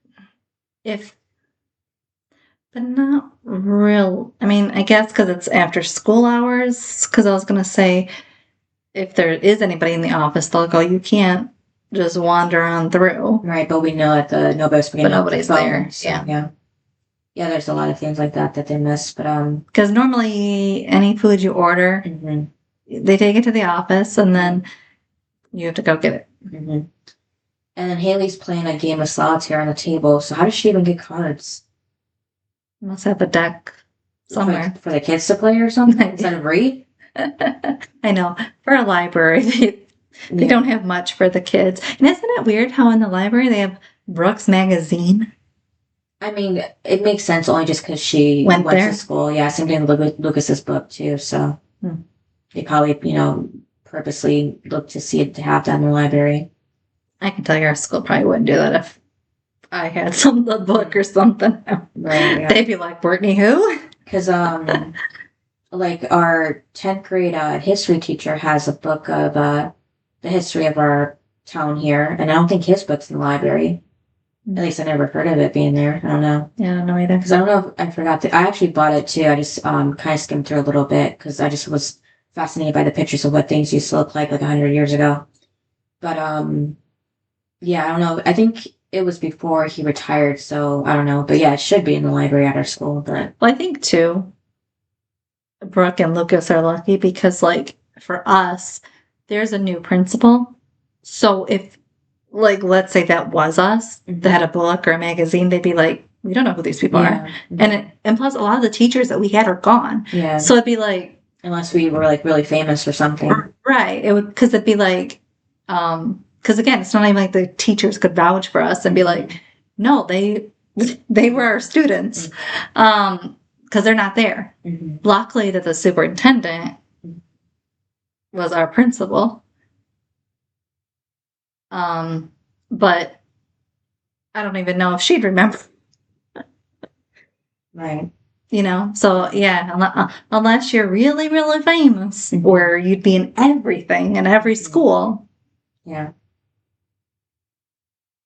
but not real. I mean, I guess because it's after school hours. Because I was going to say, if there is anybody in the office, they'll go, you can't just wander on through. Right, but we know that nobody's there. So, yeah. Yeah, there's a lot of things like that they miss, but because normally any food you order, they take it to the office and then you have to go get it. And then Haley's playing a game of solitaire on the table. So how does she even get cards? Must have a deck somewhere for the kids to play or something instead of read. I know, for a library they don't have much for the kids. And isn't it weird how in the library they have Brooks magazine? I mean, it makes sense only just because she went to school. Yeah, same thing with Lucas's book too. So they probably, purposely look to see it to have that in the library. I can tell you our school probably wouldn't do that if I had the book or something. Right? Yeah. They'd be like, Brittany, who? Because like our 10th grade history teacher has a book of the history of our town here, and I don't think his book's in the library. At least I never heard of it being there. I don't know. Yeah, I don't know either. Because I don't know if I forgot I actually bought it too. I just kind of skimmed through a little bit because I just was fascinated by the pictures of what things used to look like 100 years ago. But yeah, I don't know. I think it was before he retired, so I don't know. But yeah, it should be in the library at our school. But well, I think too, Brooke and Lucas are lucky because, like, for us, there's a new principal. So if, like, let's say that was us that had a book or a magazine, they'd be like, we don't know who these people are. And plus, a lot of the teachers that we had are gone. Yeah. So it'd be like, unless we were like really famous or something, right? It would, because it'd be like, because again, it's not even like the teachers could vouch for us and be like, no, they were our students, because they're not there. Luckily, that the superintendent was our principal. But I don't even know if she'd remember. Right. So yeah, unless you're really, really famous, where you'd be in everything in every school. Yeah.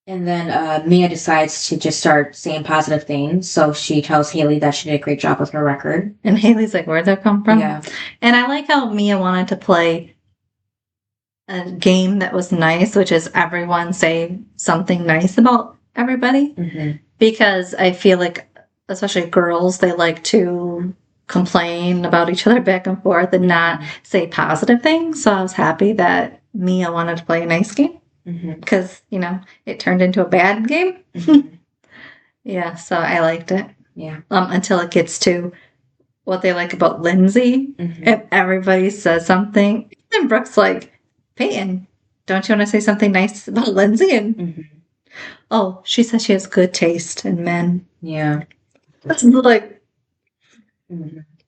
And then Mia decides to just start saying positive things. So she tells Haley that she did a great job with her record. And Haley's like, where'd that come from? Yeah. And I like how Mia wanted to play a game that was nice, which is everyone say something nice about everybody. Because I feel like, especially girls, they like to complain about each other back and forth and not say positive things. So I was happy that Mia wanted to play a nice game because, it turned into a bad game. Yeah, so I liked it. Yeah. Until it gets to what they like about Lindsey. If everybody says something, then Brooke's like, Peyton, don't you want to say something nice about Lindsey? And oh, she says she has good taste in men. Yeah. That's like,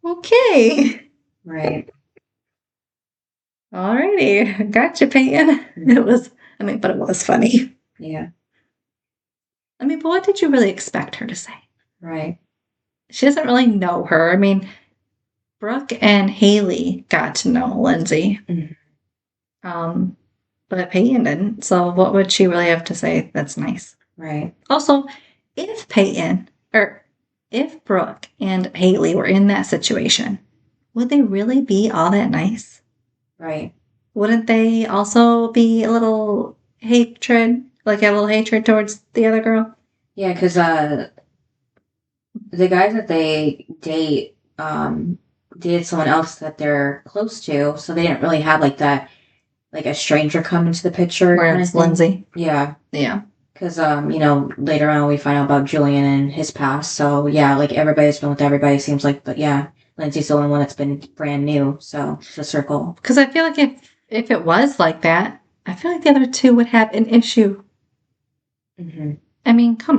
okay. Right. Alrighty. Gotcha, Peyton. It was, but it was funny. Yeah. But what did you really expect her to say? Right. She doesn't really know her. Brooke and Haley got to know Lindsey. But Peyton didn't. So what would she really have to say that's nice? Right. Also, if Brooke and Haley were in that situation, would they really be all that nice? Right. Wouldn't they also be a little hatred, like a little hatred towards the other girl? Yeah, because the guys that they date dated someone else that they're close to, so they didn't really have like that, like a stranger come into the picture. Where it's Lindsey. Yeah. Yeah. Because, later on we find out about Julian and his past. So, yeah, like everybody's been with everybody, seems like. But, yeah, Lindsey's the only one that's been brand new. So, it's a circle. Because I feel like if it was like that, I feel like the other two would have an issue. Come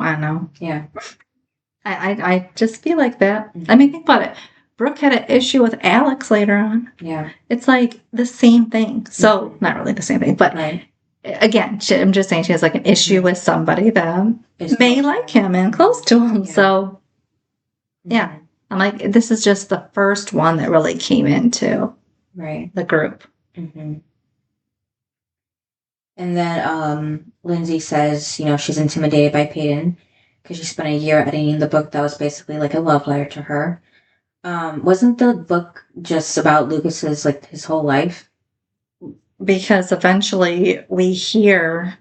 on now. Yeah. I just feel like that. Think about it. Brooke had an issue with Alex later on. Yeah. It's like the same thing. So, not really the same thing, but again, I'm just saying she has like an issue with somebody that may like him and close to him. Yeah. So, yeah. I'm like, this is just the first one that really came into the group. Mm-hmm. And then Lindsey says, you know, she's intimidated by Peyton because she spent a year editing the book that was basically like a love letter to her. Wasn't the book just about Lucas's, like, his whole life? Because eventually we hear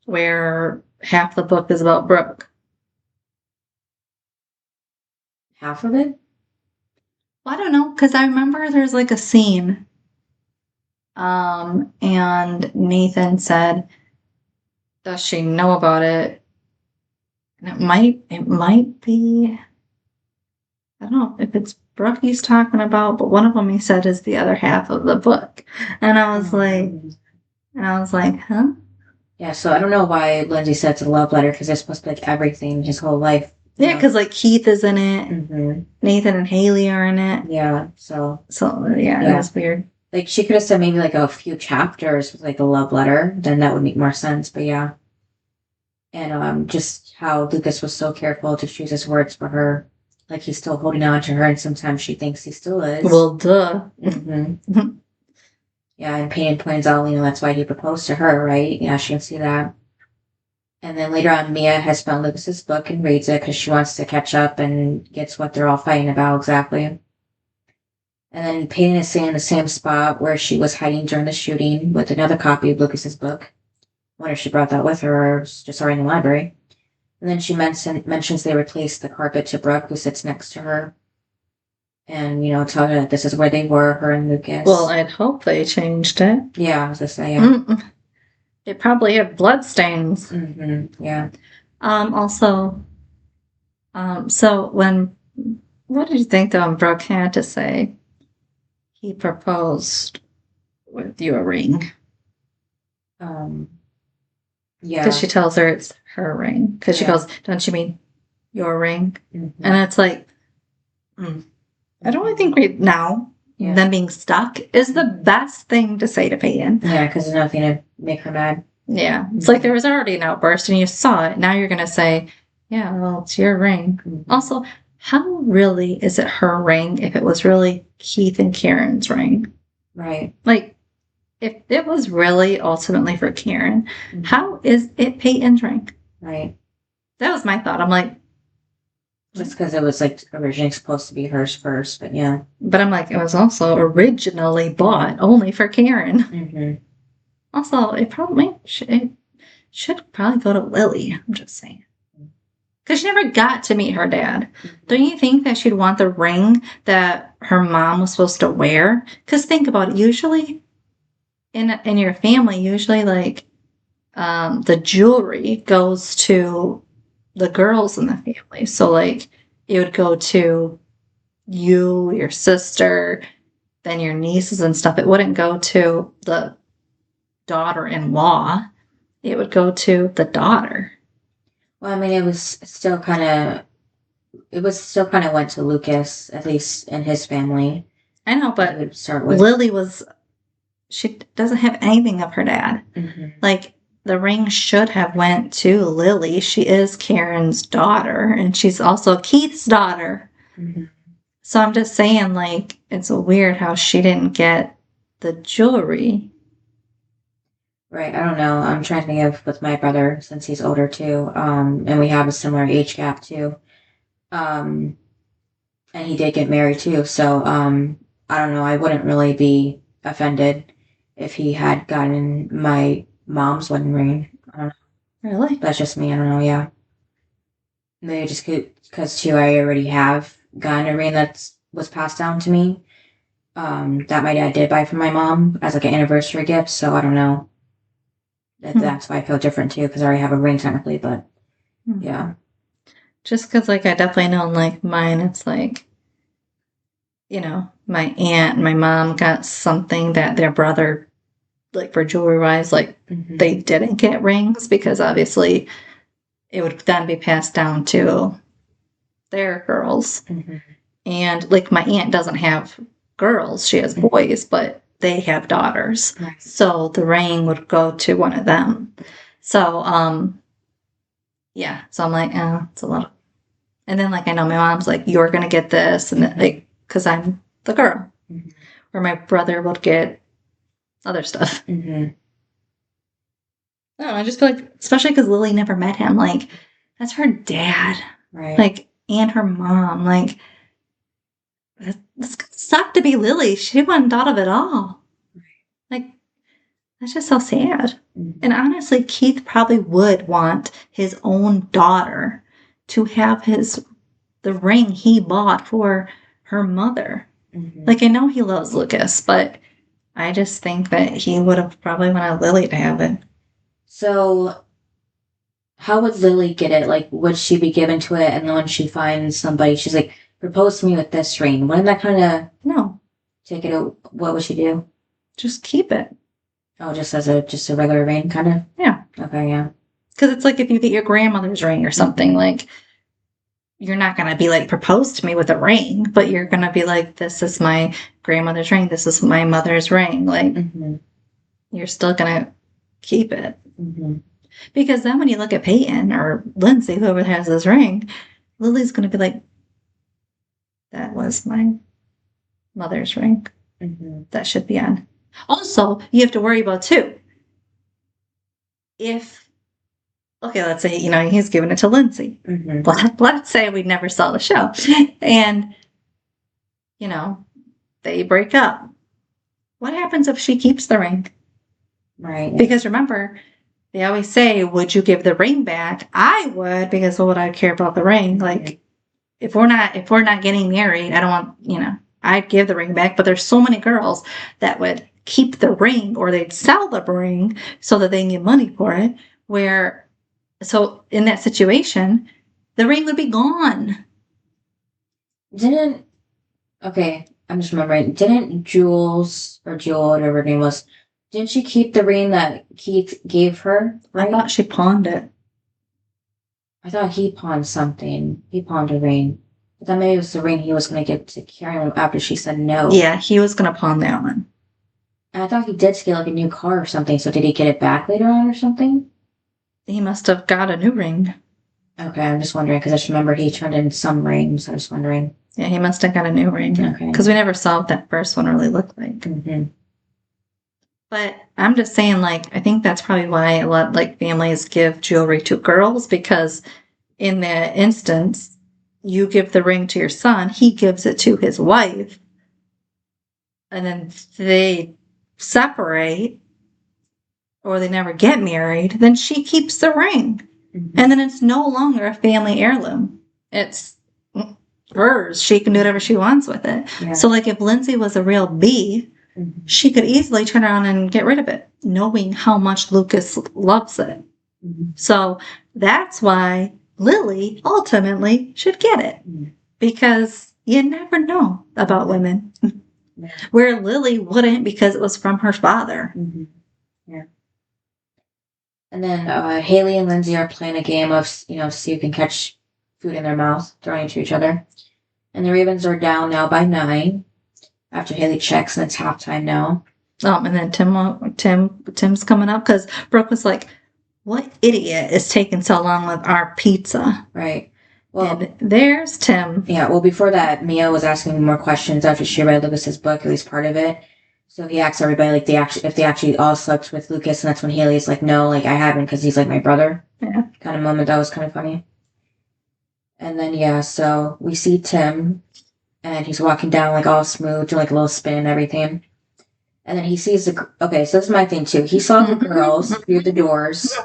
where half the book is about Brooke. Half of it? Well, I don't know, because I remember there's like a scene and Nathan said, does she know about it? And it might be, I don't know if it's Brooke he's talking about, but one of them he said is the other half of the book. And I was like, huh? Yeah, so I don't know why Lindsey said it's a love letter, because it's supposed to be like everything, his whole life. Yeah, because like Keith is in it. Mm-hmm. Nathan and Haley are in it. Yeah, so yeah, it was weird. Like, she could have said maybe like a few chapters with like a love letter, then that would make more sense, but yeah. And just how Lucas was so careful to choose his words for her. Like, he's still holding on to her, and sometimes she thinks he still is. Well, duh. Mm-hmm. Yeah, and Peyton points out, you know, that's why he proposed to her, right? Yeah, she can see that. And then later on, Mia has found Lucas's book and reads it because she wants to catch up and gets what they're all fighting about exactly. And then Peyton is sitting in the same spot where she was hiding during the shooting with another copy of Lucas's book. I wonder if she brought that with her or just already in the library. And then she mentions they replaced the carpet to Brooke, who sits next to her. And, you know, tell her that this is where they were, her and Lucas. Well, I'd hope they changed it. Yeah, I was going to say, yeah. It probably had blood stains. Mm-hmm, yeah. Also, so what did you think though when Brooke had to say he proposed with your ring? Yeah. Because she tells her it's her ring. Because she goes, don't you mean your ring? Mm-hmm. And it's like, I don't really think right now them being stuck is the best thing to say to Peyton. Yeah, because there's nothing to make her mad. Yeah. It's like there was already an outburst and you saw it. Now you're going to say, yeah, well, it's your ring. Mm-hmm. Also, how really is it her ring if it was really Keith and Karen's ring? Right. Like, if it was really ultimately for Karen, how is it Peyton's ring? Right. That was my thought. I'm like, just because it was like originally supposed to be hers first, but yeah. But I'm like, it was also originally bought only for Karen. Mm-hmm. Also, it should probably go to Lily. I'm just saying. Because she never got to meet her dad. Don't you think that she'd want the ring that her mom was supposed to wear? Because think about it. Usually, in your family, usually like the jewelry goes to the girls in the family. So like it would go to you, your sister, then your nieces and stuff. It wouldn't go to the daughter-in-law. It would go to the daughter. Well, I mean, it still kind of went to Lucas, at least in his family. I know, but Lily she doesn't have anything of her dad. Mm-hmm. Like, the ring should have went to Lily. She is Karen's daughter, and she's also Keith's daughter. Mm-hmm. So I'm just saying, like, it's weird how she didn't get the jewelry. Right, I don't know. I'm trying to think of with my brother, since he's older too, and we have a similar age gap too. And he did get married too, so I don't know. I wouldn't really be offended if he had gotten my mom's wedding ring. I don't know. Really? That's just me. I don't know. Yeah. Maybe just because too, I already have gotten a ring that was passed down to me. That my dad did buy for my mom as like an anniversary gift. So I don't know. That's why I feel different too, because I already have a ring technically. But yeah. Just because, like, I definitely know, like, mine, it's like, you know, my aunt and my mom got something that their brother, like, for jewelry-wise, like, they didn't get rings because, obviously, it would then be passed down to their girls. Mm-hmm. And like my aunt doesn't have girls, she has boys, but they have daughters. Right. So the ring would go to one of them. So, yeah. So I'm like, oh, it's a lot. And then like I know my mom's like, you're gonna get this, and like because I'm the girl, or my brother would get other stuff. I don't know, I just feel like, especially because Lily never met him, like that's her dad, Right. like, and her mom, like this sucked to be Lily. She wouldn't thought of it all. Like that's just so sad. And honestly, Keith probably would want his own daughter to have the ring he bought for her mother. Like I know he loves Lucas, but I just think that he would have probably wanted Lily to have it. So, how would Lily get it? Like, would she be given to it, and then when she finds somebody, she's like, propose to me with this ring? Wouldn't that kind of No, take it? What would she do? just keep it. Oh, just as a regular ring, kind of? Yeah. Okay, yeah. Because it's like if you get your grandmother's ring or something, like you're not going to be like, propose to me with a ring, but you're going to be like, this is my grandmother's ring. This is my mother's ring. Like, you're still going to keep it. Because then when you look at Peyton or Lindsey, whoever has this ring, Lily's going to be like, that was my mother's ring. That should be on. Also, you have to worry about too. Okay, let's say, he's giving it to Lindsey. Let's say we never saw the show. And, they break up. What happens if she keeps the ring? Right. Because remember, they always say, would you give the ring back? I would, because what would I care about the ring? Like, if we're not getting married, I don't want, I'd give the ring back. But there's so many girls that would keep the ring, or they'd sell the ring so that they can get money for it, so in that situation, the ring would be gone. Okay, I'm just remembering, didn't Jules, or Jewel, whatever her name was, didn't she keep the ring that Keith gave her? Right? I thought she pawned it. I thought he pawned something. He pawned a ring. I thought maybe it was the ring he was going to give to Carrie after she said no. Yeah, he was going to pawn that one. And I thought he did get like a new car or something, so did he get it back later on or something? He must have got a new ring. Okay, I'm just wondering, because I just remember he turned in some rings. I was wondering. Yeah, he must have got a new ring. Okay. Because we never saw what that first one really looked like. But I'm just saying, like, I think that's probably why a lot, like, families give jewelry to girls, because in that instance, you give the ring to your son, he gives it to his wife, and then they separate, or they never get married, then she keeps the ring. And then it's no longer a family heirloom. It's hers. She can do whatever she wants with it. Yeah. So, like, if Lindsey was a real B, she could easily turn around and get rid of it, knowing how much Lucas loves it. So that's why Lily ultimately should get it, because you never know about women. Where Lily wouldn't, because it was from her father. Yeah. And then Haley and Lindsey are playing a game of, see who can catch food in their mouth, throwing it to each other. And the Ravens are down now by 9 after Haley checks, and it's halftime now. And then Tim's coming up, because Brooke was like, what idiot is taking so long with our pizza? Right. Well, and there's Tim. Yeah, well, before that, Mia was asking more questions after she read Lucas's book, at least part of it. So he asked everybody, like, if they actually all slept with Lucas, and that's when Haley's like, no, like, I haven't, because he's, like, my brother. Yeah. Kind of moment. That was kind of funny. And then, yeah, so we see Tim, and he's walking down, like, all smooth, doing, like, a little spin and everything. And then he sees okay, so this is my thing, too. He saw the girls through the doors,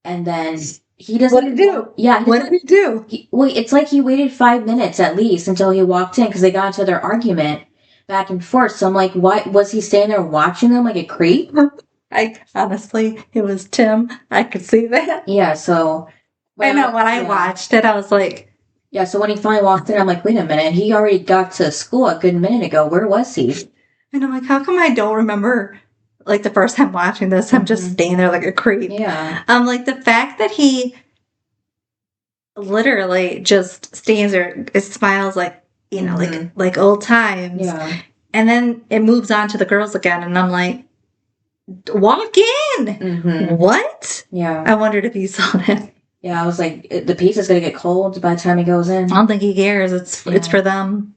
and then he doesn't... What did he do? Yeah. What did he do? It's like he waited 5 minutes at least until he walked in, because they got into their argument back and forth. So I'm like, why was he staying there watching them like a creep? Honestly, it was Tim. I could see that. Yeah, so... I know, when I watched it, I was like... Yeah, so when he finally walked in, I'm like, wait a minute, he already got to school a good minute ago. Where was he? And I'm like, how come I don't remember, like, the first time watching this, I'm just staying there like a creep? Yeah. Like, the fact that he literally just stands there, it smiles like, you know, like old times. Yeah. And then it moves on to the girls again, and I'm like, walk in. What? Yeah. I wondered if he saw that. Yeah, I was like, the pizza's gonna get cold by the time he goes in. I don't think he cares. It's for them.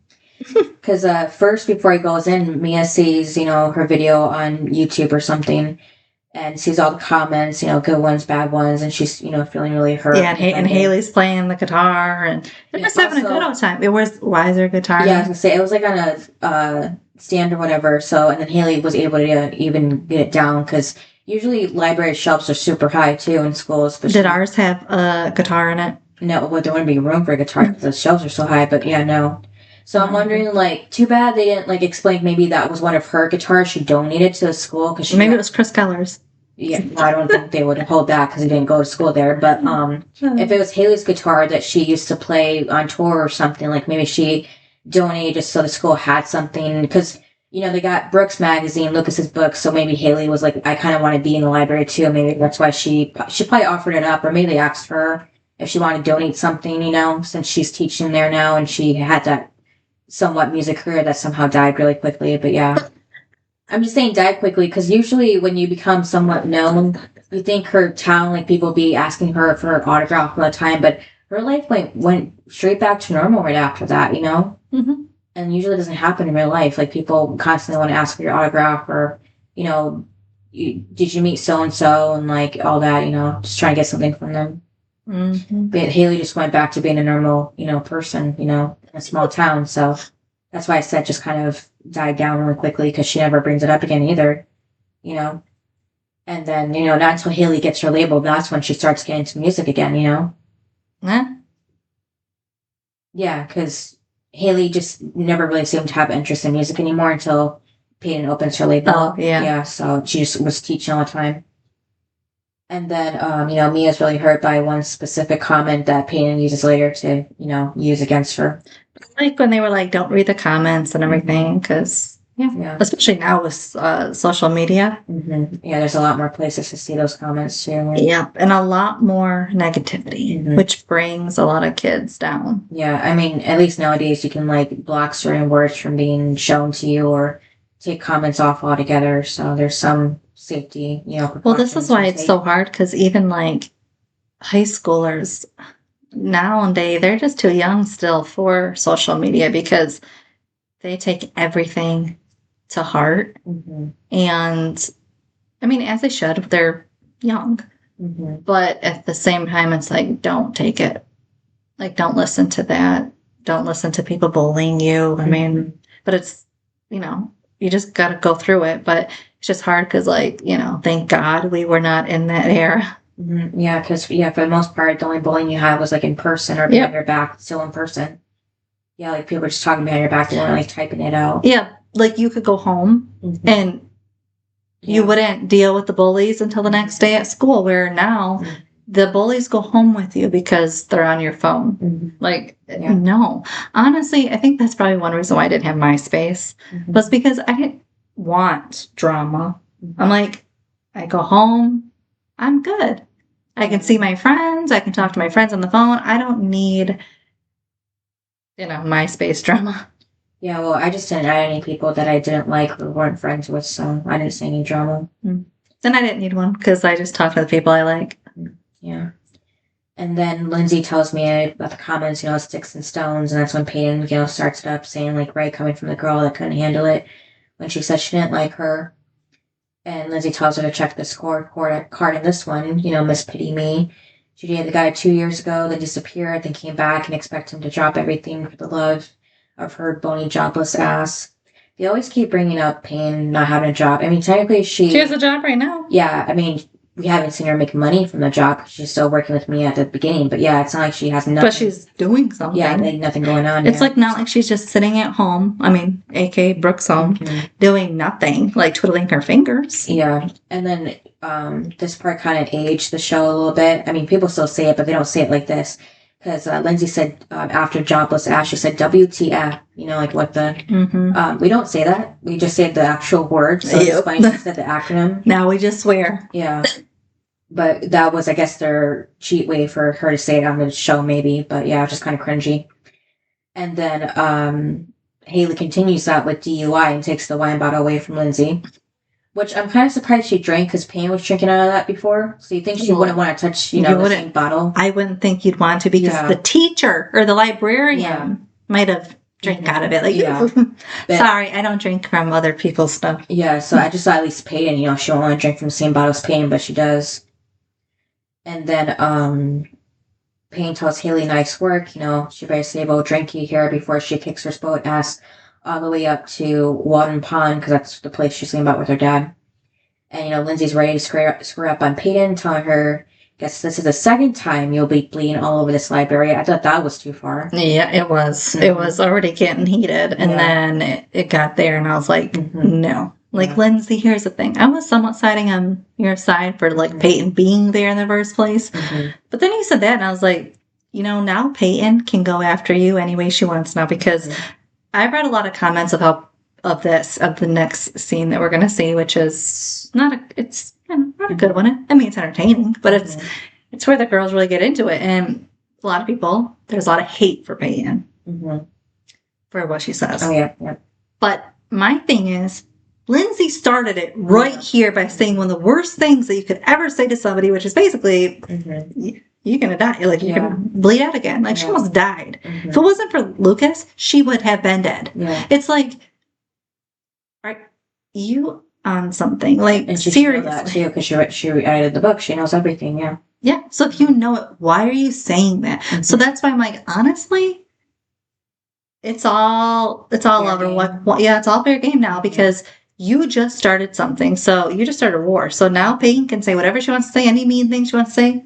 Because first, before he goes in, Mia sees, her video on YouTube or something, and sees all the comments, good ones, bad ones, and she's, feeling really hurt. Yeah, and Haley's playing the guitar, and they're just having a good old time. Why is there a guitar? Yeah, I was gonna say, it was like on a stand or whatever, so, and then Haley was able to even get it down, because usually library shelves are super high, too, in schools. Did ours have a guitar in it? No, well, there wouldn't be room for a guitar because the shelves are so high, but yeah, no. So I'm wondering, too bad they didn't, explain maybe that was one of her guitars she donated to the school. Cause maybe it was Chris Keller's. Yeah, I don't think they would hold that because he didn't go to school there. But if it was Haley's guitar that she used to play on tour or something, maybe she donated just so the school had something. Because, they got Brooks Magazine, Lucas's book, so maybe Haley was like, I kind of want to be in the library too. Maybe that's why she probably offered it up, or maybe they asked her if she wanted to donate something, since she's teaching there now and she had that somewhat music career that somehow died really quickly. But yeah, I'm just saying died quickly because usually when you become somewhat known, you think her talent, people be asking her for her autograph all the time, but her life went straight back to normal right after that, and usually it doesn't happen in real life. People constantly want to ask for your autograph, or did you meet so and so, and all that, just trying to get something from them. But Haley just went back to being a normal, person, in a small town. So that's why I said just kind of died down really quickly, because she never brings it up again either, And then, not until Haley gets her label, that's when she starts getting into music again, Yeah, because Haley just never really seemed to have interest in music anymore until Peyton opens her label. Oh, yeah. Yeah, so she just was teaching all the time. And then, Mia's really hurt by one specific comment that Peyton uses later to, use against her. When they were don't read the comments and everything, because, especially now with social media. Yeah, there's a lot more places to see those comments, too. Yeah, and a lot more negativity, which brings a lot of kids down. Yeah, I mean, at least nowadays you can, block certain words from being shown to you or take comments off altogether, so there's some safety, Well, this is why it's so hard, because even high schoolers nowadays, they're just too young still for social media, because they take everything to heart. And I mean, as they should, they're young. But at the same time, it's don't take it. Don't listen to that. Don't listen to people bullying you. I mean, but it's, you just got to go through it. But it's just hard because, thank God we were not in that era. Yeah, because, for the most part, the only bullying you had was, in person or behind your back, still in person. Yeah, people were just talking behind your back. They weren't, typing it out. Yeah, you could go home and you wouldn't deal with the bullies until the next day at school, where now the bullies go home with you because they're on your phone. No. Honestly, I think that's probably one reason why I didn't have MySpace, was because I didn't want drama. I'm I go home, I'm good. I can see my friends. I can talk to my friends on the phone. I don't need, MySpace drama. Yeah, well, I just didn't add any people that I didn't like or weren't friends with, so I didn't see any drama. Then I didn't need one, because I just talk to the people I like. Yeah. And then Lindsay tells me about the comments, sticks and stones, and that's when Peyton, starts it up, saying, right, coming from the girl that couldn't handle it, when she said she didn't like her. And Lindsay tells her to check the score card in this one, Miss Pity Me. She dated the guy 2 years ago, then disappeared, then came back and expect him to drop everything for the love of her bony, jobless ass. They always keep bringing up Payne not having a job. I mean, technically she has a job right now. Yeah, I mean, we haven't seen her make money from the job because she's still working with me at the beginning. But yeah, it's not like she has nothing. But she's doing something. Yeah, nothing going on. It's not like she's just sitting at home. I mean, a.k.a. Brooke's home, doing nothing, twiddling her fingers. Yeah, and then this part kind of aged the show a little bit. I mean, people still say it, but they don't say it like this. Because Lindsay said after jobless ass, she said WTF, what the... we don't say that. We just say the actual word. So it's funny she said the acronym. Now we just swear. Yeah. But that was, I guess, their cheat way for her to say it on the show, maybe. But yeah, just kind of cringy. And then Haley continues that with DUI and takes the wine bottle away from Lindsay. Which I'm kind of surprised she drank because Payne was drinking out of that before. So you think she wouldn't want to touch, the same bottle? I wouldn't think you'd want to because the teacher or the librarian might have drank out of it. Sorry, I don't drink from other people's stuff. Yeah, so I just saw at least Peyton, she won't want to drink from the same bottle as Payne, but she does. And then Payne tells Haley nice work, she better save old Drinky here before she kicks her boat ass all the way up to Walden Pond, because that's the place she's thinking about with her dad. And, Lindsay's ready to square up on Peyton, telling her, guess this is the second time you'll be bleeding all over this library. I thought that was too far. Yeah, it was. Mm-hmm. It was already getting heated. And then it got there, and I was like, no. Lindsay, here's the thing. I was somewhat siding on your side for, Peyton being there in the first place. Mm-hmm. But then you said that, and I was like, now Peyton can go after you any way she wants now, because I've read a lot of comments of the next scene that we're going to see, which is not a good one. I mean, it's entertaining, but it's where the girls really get into it. And a lot of people, there's a lot of hate for Peyton for what she says. Oh, yeah. But my thing is, Lindsay started it right here by saying one of the worst things that you could ever say to somebody, which is basically, you're going to die. You're going to bleed out again. She almost died. If it wasn't for Lucas, she would have been dead. Yeah. It's are you on something? And she seriously. Knows that too, because she edited the book. She knows everything, yeah. Yeah, so if you know it, why are you saying that? So that's why I'm like, honestly, it's all over what. Yeah, it's all fair game now, because you just started something. So you just started a war. So now Peyton can say whatever she wants to say, any mean thing she wants to say.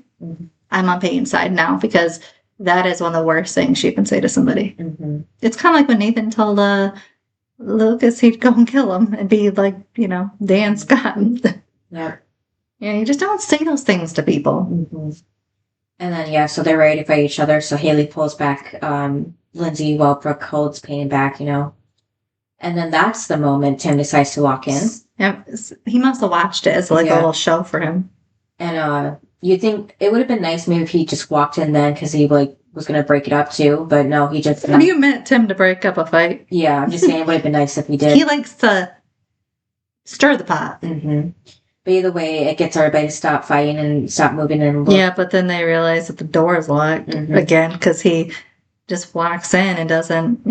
I'm on Peyton's side now, because that is one of the worst things she can say to somebody. It's kind of like when Nathan told Lucas he'd go and kill him and be like, Dan Scott. Yeah. Yeah, you just don't say those things to people. And then, so they're ready to fight each other. So Haley pulls back Lindsay while Brooke holds Peyton back, And then that's the moment Tim decides to walk in. Yeah, he must have watched it as a little show for him. And you'd think it would have been nice maybe if he just walked in then, because he was going to break it up too. But no, he just... What do you meant Tim to break up a fight? Yeah, I'm just saying it would have been nice if he did. He likes to stir the pot. But either way, it gets everybody to stop fighting and stop moving and look. Yeah, but then they realize that the door is locked again, because he just walks in and doesn't,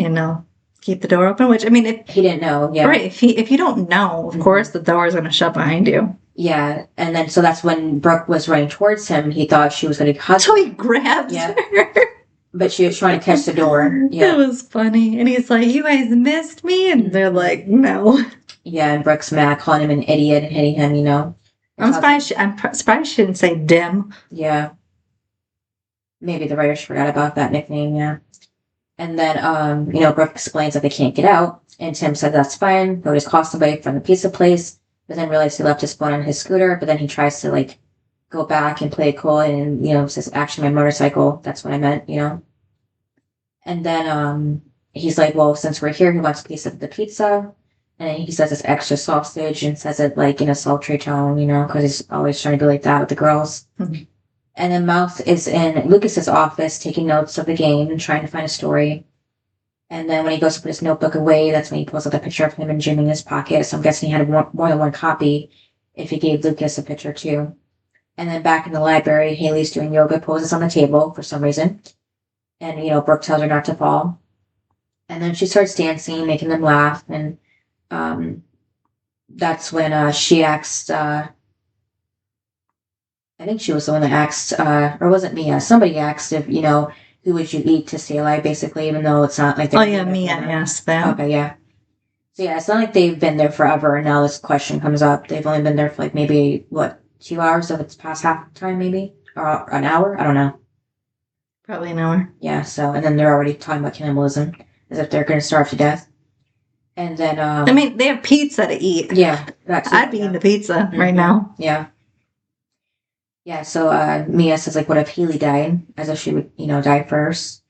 keep the door open. Which, I mean, if he didn't know, right? If you don't know, of course the door is going to shut behind you. Yeah, and then so that's when Brooke was running towards him. He thought she was going to hug. So he grabs her. But she was trying to catch the door. Yeah, it was funny. And he's like, "You guys missed me," and they're like, "No." Yeah, and Brooke's mad, calling him an idiot and hitting him. I'm surprised she didn't say dim. Yeah. Maybe the writers forgot about that nickname. Yeah. And then, Brooke explains that they can't get out, and Tim said that's fine. They'll just call somebody from the pizza place. But then realized he left his phone on his scooter. But then he tries to go back and play it cool and says, "Actually, my motorcycle. That's what I meant." And then he's like, "Well, since we're here, he wants a piece of the pizza." And he says it's extra sausage and says it in a sultry tone, because he's always trying to be like that with the girls. And then Mouth is in Lucas's office taking notes of the game and trying to find a story. And then when he goes to put his notebook away, that's when he pulls out a picture of him and Jim in his pocket. So I'm guessing he had more than one copy if he gave Lucas a picture too. And then back in the library, Haley's doing yoga poses on the table for some reason. And, Brooke tells her not to fall. And then she starts dancing, making them laugh. And that's when she asked, I think she was the one that asked, or was it Mia? Somebody asked if, who would you eat to stay alive, basically, even though it's not like... Oh, yeah, Mia asked that. Okay, yeah. So, yeah, it's not like they've been there forever, and now this question comes up. They've only been there for, maybe, 2 hours, if it's past half the time, maybe? Or an hour? I don't know. Probably an hour. Yeah, so, and then they're already talking about cannibalism, as if they're going to starve to death. And then, I mean, they have pizza to eat. Yeah. I'd be eating the pizza right now. Yeah. Yeah, so Mia says, what if Haley died? As if she would, die first.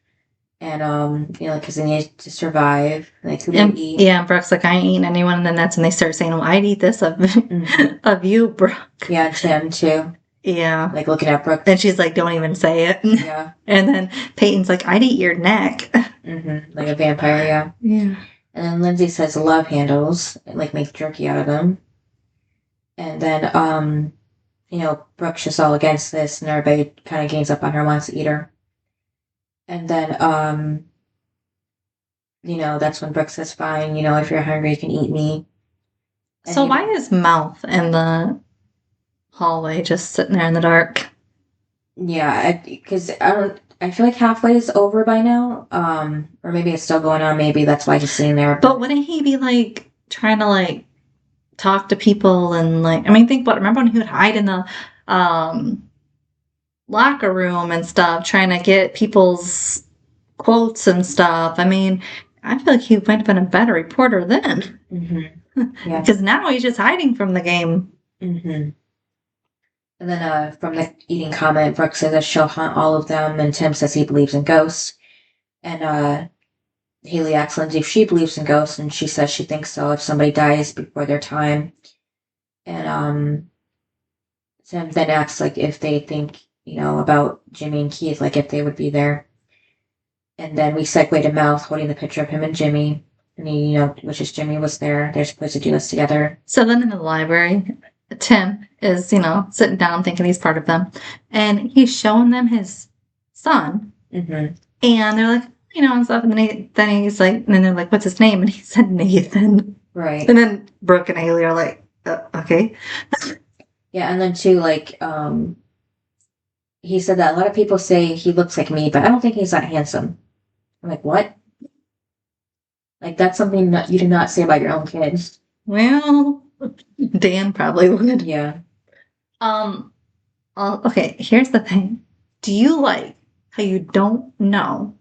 And, because they need to survive. Who would eat? Yeah, Brooke's like, I ain't eating anyone. And then that's when they start saying, well, I'd eat this of you, Brooke. Yeah, Tim, too. Yeah. Like looking at Brooke. And she's like, don't even say it. Yeah. And then Peyton's like, I'd eat your neck. Like a vampire, yeah. Yeah. And then Lindsay says love handles, like make jerky out of them. And then, Brooke's just all against this, and everybody kind of gangs up on her, wants to eat her. And then, that's when Brooke says, fine, if you're hungry, you can eat me. And so why is Mouth in the hallway just sitting there in the dark? Yeah, because I feel like halfway is over by now. Or maybe it's still going on. Maybe that's why he's sitting there. But wouldn't he be like trying to like talk to people and like, I mean, remember when he would hide in the locker room and stuff, trying to get people's quotes and stuff. I mean, I feel like he might have been a better reporter then. Yeah. Because now he's just hiding from the game. And then from the eating comment, Brooke says that she'll hunt all of them, and Tim says he believes in ghosts. And Haley asks Lindsay if she believes in ghosts, and she says she thinks so if somebody dies before their time. And Tim then asks like if they think, about Jimmy and Keith, like if they would be there. And then we segue to Mouth holding the picture of him and Jimmy. And he, which is Jimmy was there. They're supposed to do this together. So then in the library, Tim is, sitting down thinking he's part of them. And he's showing them his son. And they're like, and stuff. And then he's like, and then they're like, what's his name? And he said Nathan. Right. And then Brooke and Haley are like, okay. Yeah, and then too, like, he said that a lot of people say he looks like me, but I don't think he's that handsome. I'm like, what? Like, that's something that you do not say about your own kids. Well, Dan probably would. Yeah. Okay, here's the thing. Do you like how you don't know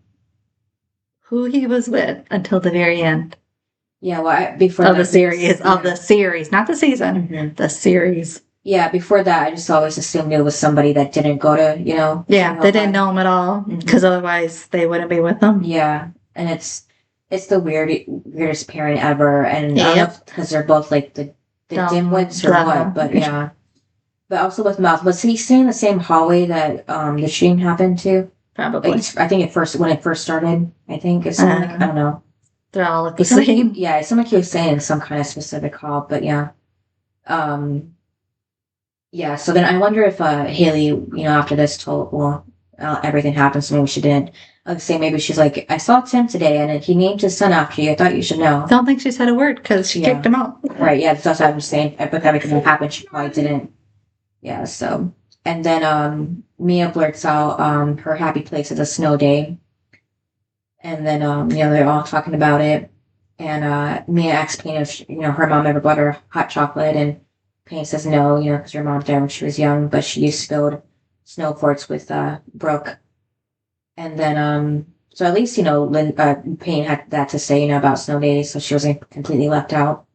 who he was with until the very end? Yeah, well, before of the series, not the season, the series. Yeah, before that, I just always assumed it was somebody that didn't go to, Yeah, they didn't know him at all, because otherwise they wouldn't be with him. Yeah, and it's the weirdest pairing ever, and I don't know because they're both like the dimwits or what, but yeah. But also with Mouth, was he staying in the same hallway that the shooting happened to? Probably. Like, I think when it first started, I think it's something I don't know. They're all like the same. Yeah, somebody keeps saying some kind of specific hall, but yeah. Yeah, so then I wonder if Haley, after this told, everything happened, so maybe she didn't. Like, say maybe she's like, I saw Tim today, and he named his son after you. I thought you should know. I don't think she said a word, because she kicked him out. Right, yeah, that's what I was saying. If everything happened, she probably didn't. Yeah, so. And then Mia blurts out her happy place is a snow day. And then, they're all talking about it. And Mia asks Payne if, her mom ever bought her hot chocolate, and Payne says no, because her mom died when she was young, but she used to build snow forts with Brooke. And then, so at least, Payne had that to say, about snow days, so she wasn't completely left out.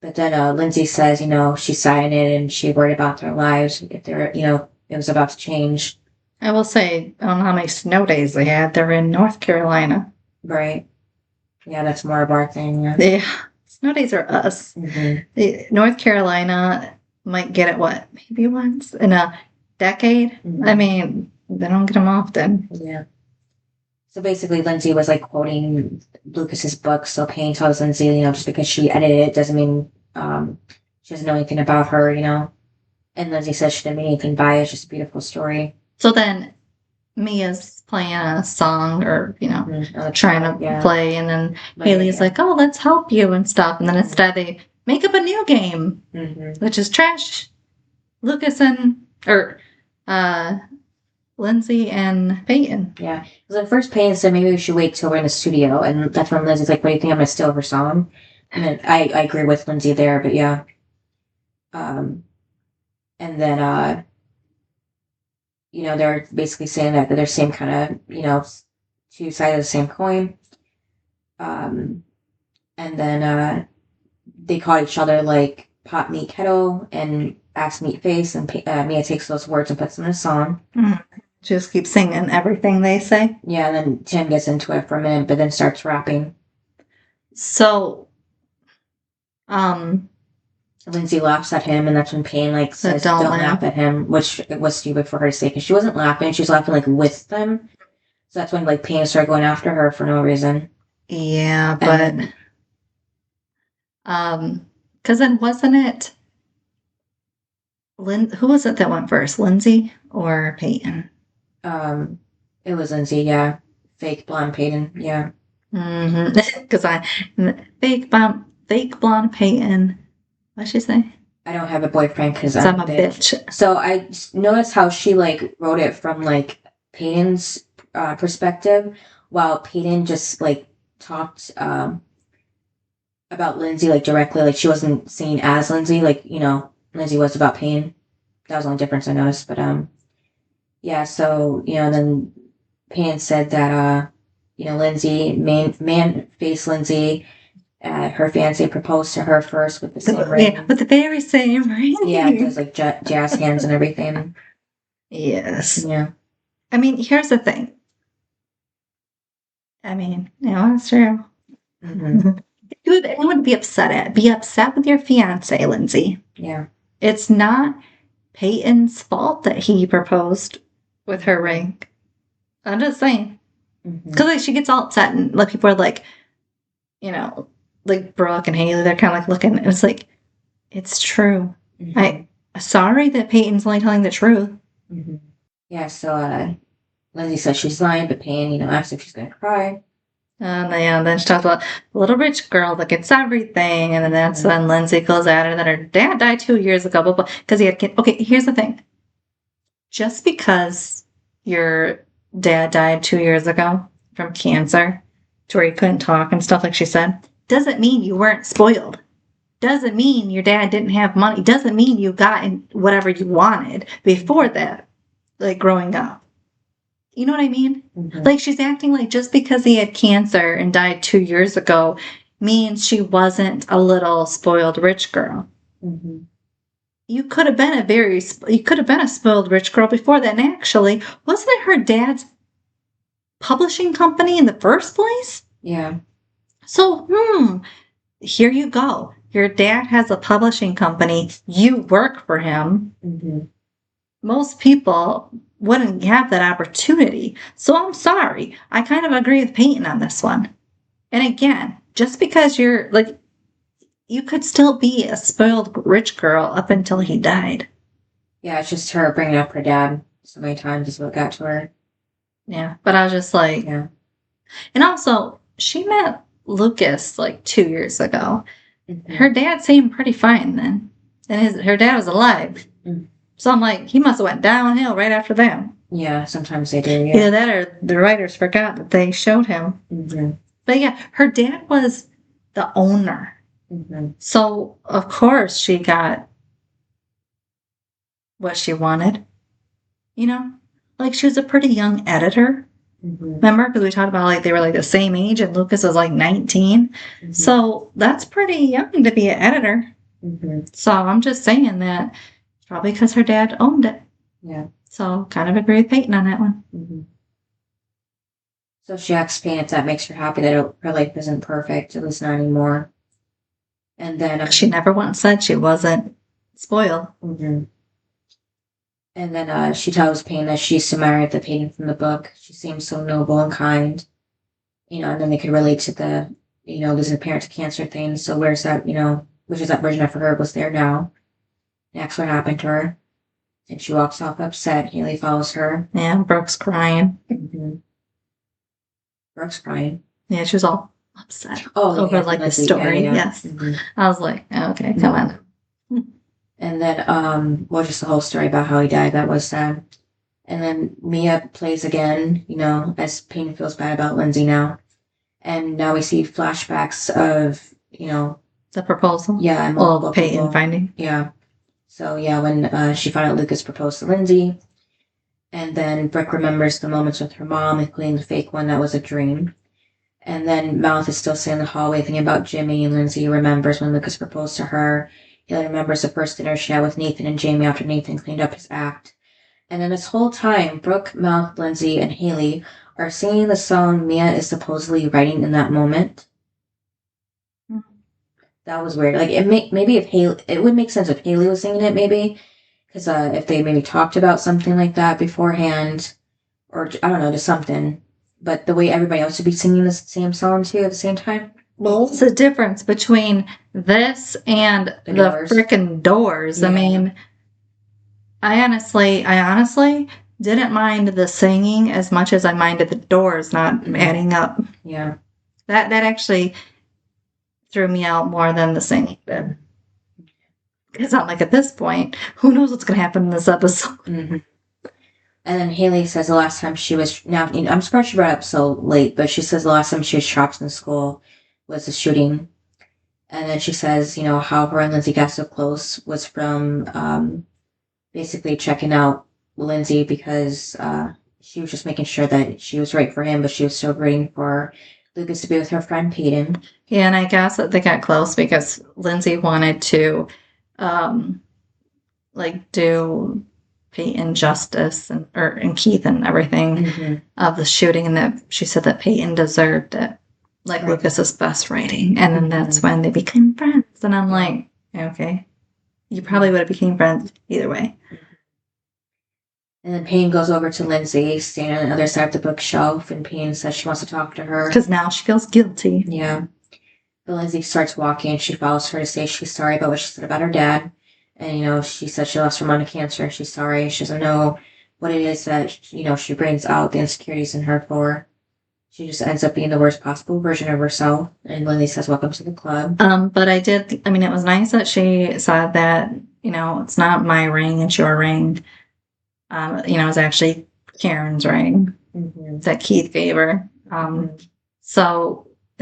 But then Lindsay says, she's signing it, and she worried about their lives, if they're, it was about to change. I will say, I don't know how many snow days they had. They're in North Carolina. Right. Yeah, that's more of our thing. Yeah. Snow days are us. North Carolina might get it, maybe once in a decade? I mean, they don't get them often. Yeah. So basically, Lindsay was like quoting Lucas's book. So Payne tells Lindsay, just because she edited it doesn't mean she doesn't know anything about her, And Lindsay says she didn't mean anything by it. It's just a beautiful story. So then Mia's playing a song or, trying to play. And then Haley's like, oh, let's help you and stuff. And then instead they make up a new game, which is Trash Lucas or Lindsey and Peyton. Yeah. Because at first Payne said maybe we should wait till we're in the studio. And that's when Lindsay's like, what do you think? I'm going to steal her song? And then I agree with Lindsay there, but yeah. And then, they're basically saying that they're the same kind of, two sides of the same coin. And then they call each other like pot, meat, kettle, and ass, meat, face. And Mia takes those words and puts them in a song. Just keep singing everything they say. Yeah, and then Tim gets into it for a minute, but then starts rapping. So, and Lindsay laughs at him, and that's when Payne, like, says, don't laugh at him, which it was stupid for her to say, because she wasn't laughing, she was laughing, like, with them. So that's when, like, Payne started going after her for no reason. Yeah, but... because then wasn't it... who was it that went first, Lindsay or Peyton? It was Lindsay, yeah. Fake blonde Peyton, yeah. Because fake blonde Peyton. What'd she say? I don't have a boyfriend because I'm a bitch. So I noticed how she, like, wrote it from, like, Peyton's perspective, while Peyton just, like, talked about Lindsay, like, directly. Like, she wasn't seen as Lindsay, like, you know, Lindsay was about Payne. That was the only difference I noticed. But yeah, so, you know, then Payne said that you know, Lindsay, man face Lindsay, her fiance proposed to her first with the same ring. Yeah, with the very same ring. Yeah, there's like jazz hands and everything. Yes. Yeah. I mean, here's the thing. I mean, you know, it's true. Anyone would be upset at. Be upset with your fiance, Lindsay. Yeah. It's not Peyton's fault that he proposed with her ring. I'm just saying. Because like, she gets all upset and like people are like, you know, like Brooke and Haley, they're kind of like looking and it's like, it's true. Sorry that Peyton's only telling the truth. Yeah, so Lindsay says she's lying, but Payne, you know, asks if she's going to cry. And then she talks about the little rich girl that gets everything. And then that's when Lindsay goes at her that her dad died 2 years ago. Because he had kids. Okay, here's the thing. Just because your dad died 2 years ago from cancer, to where he couldn't talk and stuff like she said, doesn't mean you weren't spoiled. Doesn't mean your dad didn't have money. Doesn't mean you got whatever you wanted before that, like growing up. You know what I mean? Like, she's acting like just because he had cancer and died 2 years ago means she wasn't a little spoiled rich girl. You could have been a spoiled rich girl before that. And actually, wasn't it her dad's publishing company in the first place? Yeah. So, here you go. Your dad has a publishing company. You work for him. Most people wouldn't have that opportunity. So I'm sorry. I kind of agree with Peyton on this one. And again, just because you're like, you could still be a spoiled rich girl up until he died. Yeah, it's just her bringing up her dad so many times is what got to her. Yeah, but I was just like, yeah. And also, she met Lucas like 2 years ago. Her dad seemed pretty fine then. And her dad was alive. So I'm like, he must have went downhill right after that. Yeah, sometimes they do, yeah. Either that or the writers forgot that they showed him. But yeah, her dad was the owner. So, of course, she got what she wanted. You know? Like, she was a pretty young editor. Remember? Because we talked about, like, they were, like, the same age, and Lucas was, like, 19. So, that's pretty young to be an editor. So, I'm just saying that probably because her dad owned it. Yeah. So, kind of agree with Peyton on that one. So, she asks Payne if that makes her happy that her life isn't perfect, at least not anymore. And then... she never once said she wasn't spoiled. And then she tells Payne that she used to marry the Peyton from the book. She seems so noble and kind. You know, and then they could relate to the, you know, losing a parent to cancer thing. So where's that, you know, which is that version of her was there now. That's what happened to her. And she walks off upset. Haley follows her. Yeah, Brooke's crying. Brooke's crying. Yeah, she was all upset over like the story. Yes. I was like, okay, come on. And then, well, just the whole story about how he died, that was sad. And then Mia plays again, you know, as Payne feels bad about Lindsay now. And now we see flashbacks of, you know... the proposal? Yeah. And multiple Peyton people. Finding? Yeah. So, yeah, when she found out Lucas proposed to Lindsay. And then Brooke remembers the moments with her mom, including the fake one that was a dream. And then Mouth is still sitting in the hallway thinking about Jimmy, and Lindsay remembers when Lucas proposed to her. Haley remembers the first dinner she had with Nathan and Jamie after Nathan cleaned up his act. And then this whole time, Brooke, Mouth, Lindsay, and Haley are singing the song Mia is supposedly writing in that moment. That was weird. Like, maybe if Haley, it would make sense if Haley was singing it, maybe. Because if they maybe talked about something like that beforehand, or I don't know, just something. But the way everybody else would be singing the same song too at the same time. Well, what's the difference between this and the frickin' Doors? Yeah. I mean, I honestly didn't mind the singing as much as I minded the Doors not adding up. Yeah. That actually threw me out more than the singing did. Because I'm like, at this point, who knows what's going to happen in this episode? Mm-hmm. And then Haley says the last time she was... Now, I'm surprised she brought it up so late, but she says the last time she was shocked in school was the shooting. And then she says, how her and Lindsey got so close was from basically checking out Lindsey because she was just making sure that she was right for him, but she was still waiting for Lucas to be with her friend Peyton. Yeah, and I guess that they got close because Lindsey wanted to do Peyton justice and Keith and everything of the shooting, and that she said that Peyton deserved it, like right. Lucas's best rating, and then that's when they became friends. And I'm like, okay, you probably would have became friends either way. And then Peyton goes over to Lindsey, standing on the other side of the bookshelf, and Peyton says she wants to talk to her because now she feels guilty. Yeah. But Lindsey starts walking, and she follows her to say she's sorry about what she said about her dad. And, she said she lost her mom to cancer, and she's sorry. She doesn't know what it is that, she brings out the insecurities in her for. She just ends up being the worst possible version of herself. And Lindsey says, welcome to the club. But it was nice that she said that, it's not my ring, it's your ring. It's actually Karen's ring that Keith gave her.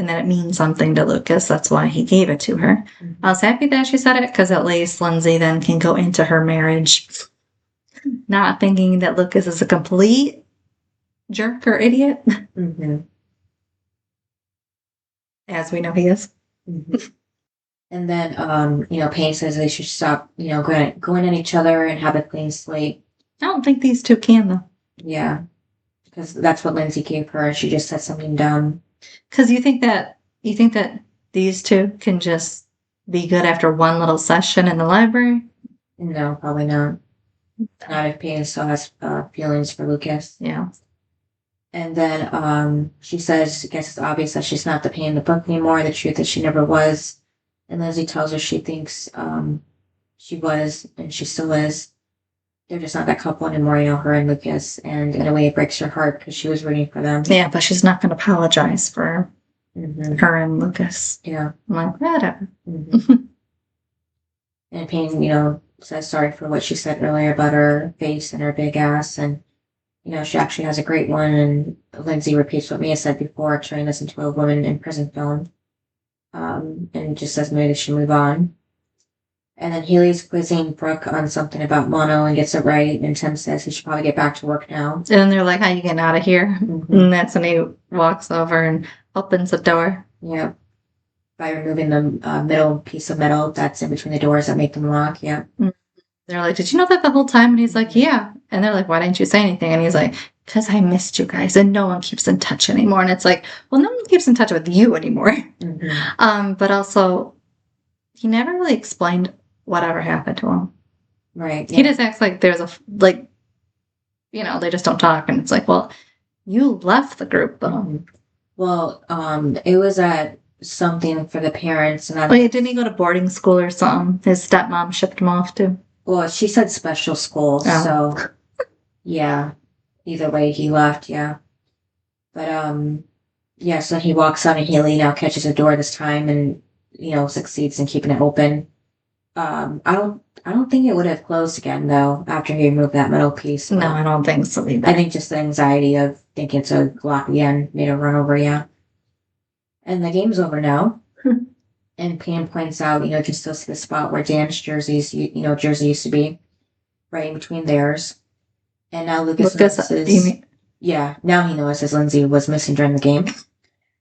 And then it means something to Lucas. That's why he gave it to her. I was happy that she said it because at least Lindsey then can go into her marriage not thinking that Lucas is a complete jerk or idiot. As we know he is. And then, Payne says they should stop, going at each other and have a clean slate. I don't think these two can, though. Yeah. Because that's what Lindsey gave her, and she just said something dumb. Because you think that these two can just be good after one little session in the library? No, probably not. Not if Payne still has feelings for Lucas. Yeah. And then she says, I guess it's obvious that she's not the Payne in the book anymore. The truth is she never was. And Lindsey tells her she thinks she was, and she still is. They're just not that couple anymore, her and Lucas. And in a way, it breaks her heart because she was rooting for them. Yeah, but she's not going to apologize for her and Lucas. Yeah. I'm like, whatever. And Payne, says sorry for what she said earlier about her face and her big ass. And, she actually has a great one. And Lindsey repeats what Mia said before, turning this into a woman in prison film. And just says maybe they should move on. And then Haley's quizzing Brooke on something about Mono and gets it right. And Tim says he should probably get back to work now. And then they're like, how you getting out of here? And that's when he walks over and opens the door. Yeah. By removing the middle piece of metal that's in between the doors that make them lock. Yeah. They're like, did you know that the whole time? And he's like, yeah. And they're like, why didn't you say anything? And he's like, because I missed you guys and no one keeps in touch anymore. And it's like, well, no one keeps in touch with you anymore. But also, he never really explained whatever happened to him. Right. Yeah. He just acts like there's they just don't talk. And it's like, well, you left the group though. Well, it was at something for the parents. And didn't he go to boarding school or something? His stepmom shipped him off to. Well, she said special school. Oh. So, yeah. Either way, he left, yeah. But, so he walks out and Haley now catches a door this time and, succeeds in keeping it open. I don't think it would have closed again, though, after he removed that metal piece. No, I don't think so either. I think just the anxiety of thinking it's a lock again made her run over, yeah. And the game's over now. And Pam points out, you can still see the spot where Dan's jersey used to be, right in between theirs. And now Lucas notices... Yeah, now he notices Lindsey was missing during the game.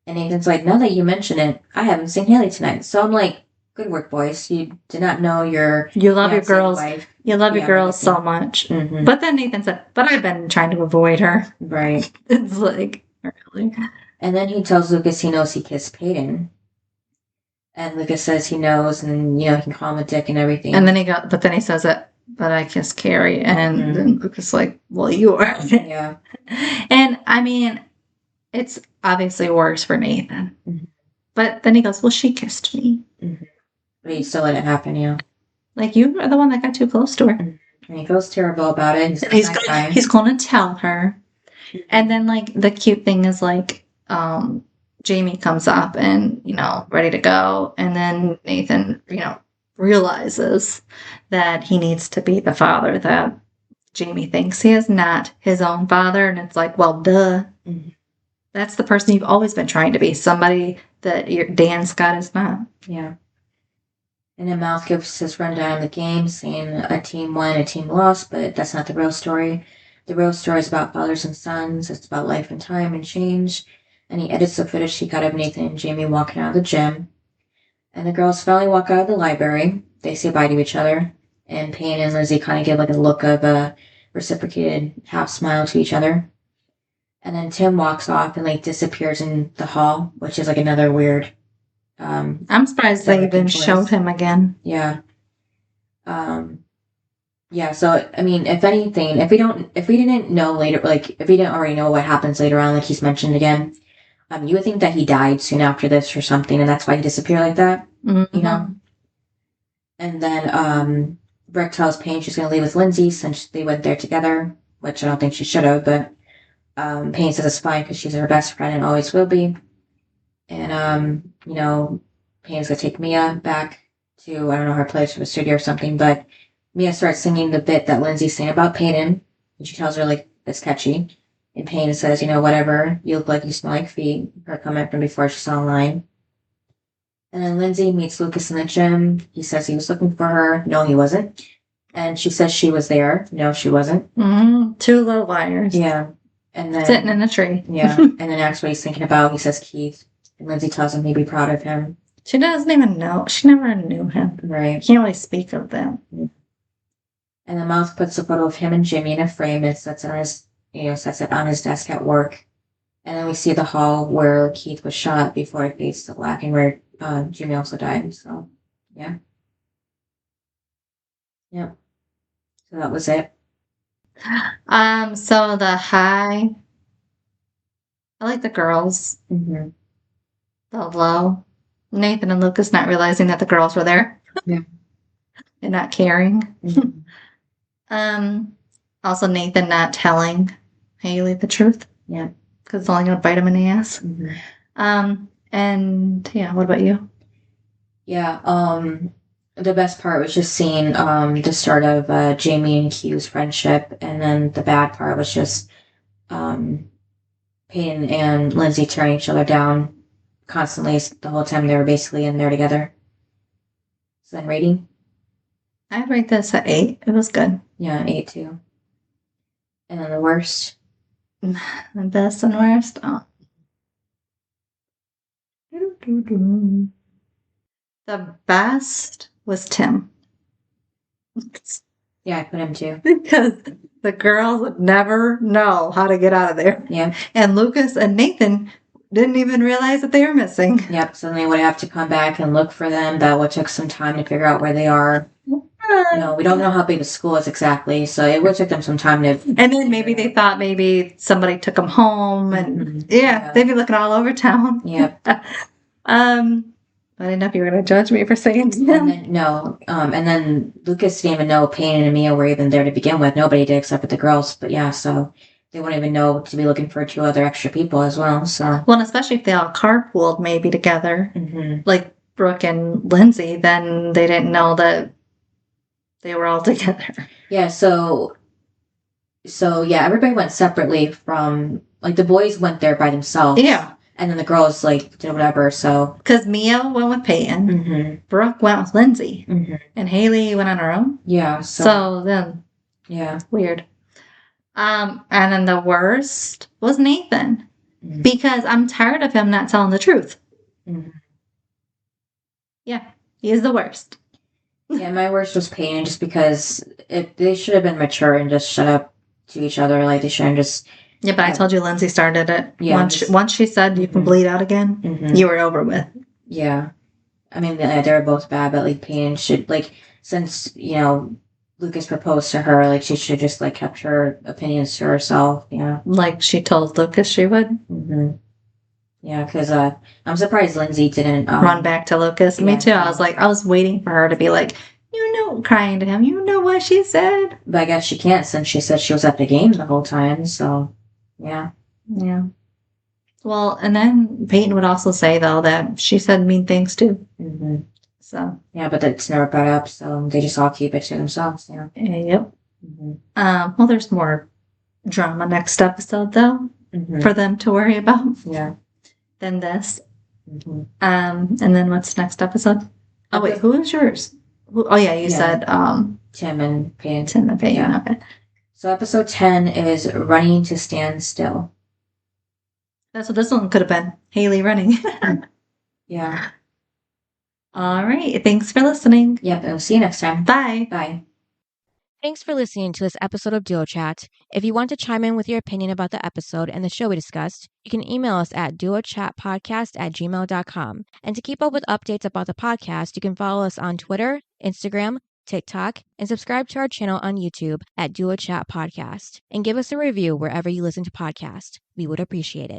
And Nathan's like, now that you mention it, I haven't seen Haley tonight. So I'm like, good work, boys. You did not know you love your girls. Wife. You love your girls so much. But then Nathan said, but I've been trying to avoid her. Right. It's like, really. And then he tells Lucas he knows he kissed Peyton. And Lucas says he knows, and he can call him a dick and everything. And then he says it, but I kissed Carrie, and then Lucas is like, well, you are. Yeah. And I mean, it's obviously worse for Nathan. But then he goes, well, she kissed me. But he still let it happen, Like, you are the one that got too close to her. And he feels terrible about it. He's going to tell her. And then, like, the cute thing is, like, Jamie comes up and, ready to go. And then Nathan, realizes that he needs to be the father that Jamie thinks he is, not his own father. And it's like, well, duh. That's the person you've always been trying to be. Somebody that Dan Scott is not. Yeah. And then Miles gives his rundown of the game, saying a team won, a team lost, but that's not the real story. The real story is about fathers and sons. It's about life and time and change. And he edits the footage he got of Nathan and Jamie walking out of the gym. And the girls finally walk out of the library. They say bye to each other. And Payne and Lindsey kind of give like a look of a reciprocated half smile to each other. And then Tim walks off and like disappears in the hall, which is like another weird. I'm surprised they even showed him again. Yeah. Yeah. So I mean, if anything, if we didn't know later, like if we didn't already know what happens later on, like he's mentioned again, you would think that he died soon after this or something, and that's why he disappeared like that. And then Brooke tells Payne she's going to leave with Lindsey since they went there together, which I don't think she should have, but Payne says it's fine because she's her best friend and always will be. And, Payne's going to take Mia back to, I don't know, her place or the studio or something, but Mia starts singing the bit that Lindsey's saying about Peyton, and she tells her, like, it's catchy. And Payne says, whatever, you look like you smell like feet, her comment from before she saw online. And then Lindsey meets Lucas in the gym. He says he was looking for her. No, he wasn't. And she says she was there. No, she wasn't. Two little liars. Yeah. And then sitting in a tree. Yeah. And then asks what he's thinking about. He says Keith. And Lindsey tells him he'd be proud of him. She doesn't even know. She never knew him. Right. Can't really speak of them. And then Miles puts a photo of him and Jimmy in a frame and sets it on his desk at work. And then we see the hall where Keith was shot before it fades to black and where Jimmy also died. So, yeah. Yep. So that was it. So the high, I like the girls. The low, Nathan and Lucas not realizing that the girls were there. Yeah. And not caring. Also Nathan not telling Haley the truth. Yeah. Because it's only going to bite him in the ass. And yeah, what about you? Yeah, the best part was just seeing the start of Jamie and Q's friendship, and then the bad part was just Peyton and Lindsey tearing each other down constantly the whole time they were basically in there together. So then rating? I'd rate this at 8. It was good. Yeah, 8 too. And then the worst? The best and worst? Oh. The best was Tim. Yeah, I put him too. Because the girls would never know how to get out of there. Yeah. And Lucas and Nathan didn't even realize that they were missing. Yep, so then they would have to come back and look for them. That would take some time to figure out where they are. We don't know how big the school is exactly, so it would take them some time to... And then maybe they thought maybe somebody took them home, and they'd be looking all over town. Yep. I didn't know if you were going to judge me for saying that. And then Lucas didn't even know Payne and Mia were even there to begin with. Nobody did except for the girls, but yeah, so they wouldn't even know to be looking for 2 other extra people as well, so... Well, and especially if they all carpooled maybe together, like Brooke and Lindsey, then they didn't know that they were all together. Yeah, so yeah, everybody went separately from, like, the boys went there by themselves. Yeah. And then the girls, like, did whatever, so... Because Mia went with Peyton. Brooke went with Lindsey. And Haley went on her own. Yeah, so then... Yeah. Weird. And then the worst was Nathan. Because I'm tired of him not telling the truth. Yeah, he is the worst. Yeah, my worst was Payne, just because they should have been mature and just shut up to each other. Like, they shouldn't just... Yeah, but I told you Lindsey started it. Yeah, once she said you can bleed out again, you were over with. Yeah. I mean, they're both bad, but like Peyton should like since Lucas proposed to her, like she should just like kept her opinions to herself. Yeah, Like she told Lucas she would. mm-hmm. Yeah, because I'm surprised Lindsey didn't Run back to Lucas. Me too. I was waiting for her to be like, crying to him. You know what she said. But I guess she can't since she said she was at the game the whole time. So, yeah. Yeah. Well, and then Peyton would also say though that she said mean things too. Mm-hmm. So. Yeah, but it's never brought up, so they just all keep it to themselves. Yeah. Yep. Mm-hmm. Well, there's more drama next episode though for them to worry about. Yeah. Than this. Mm-hmm. And then what's next episode? Oh wait, who is yours? You said Tim and Peyton. Tim and Peyton. Yeah. Okay. So episode 10 is Running to Stand Still. That's what this one could have been. Haley running. Yeah. All right. Thanks for listening. Yep. And we'll see you next time. Bye. Bye. Thanks for listening to this episode of Duo Chat. If you want to chime in with your opinion about the episode and the show we discussed, you can email us at duochatpodcast@gmail.com. And to keep up with updates about the podcast, you can follow us on Twitter, Instagram, TikTok, and subscribe to our channel on YouTube at Duo Chat Podcast. And give us a review wherever you listen to podcasts. We would appreciate it.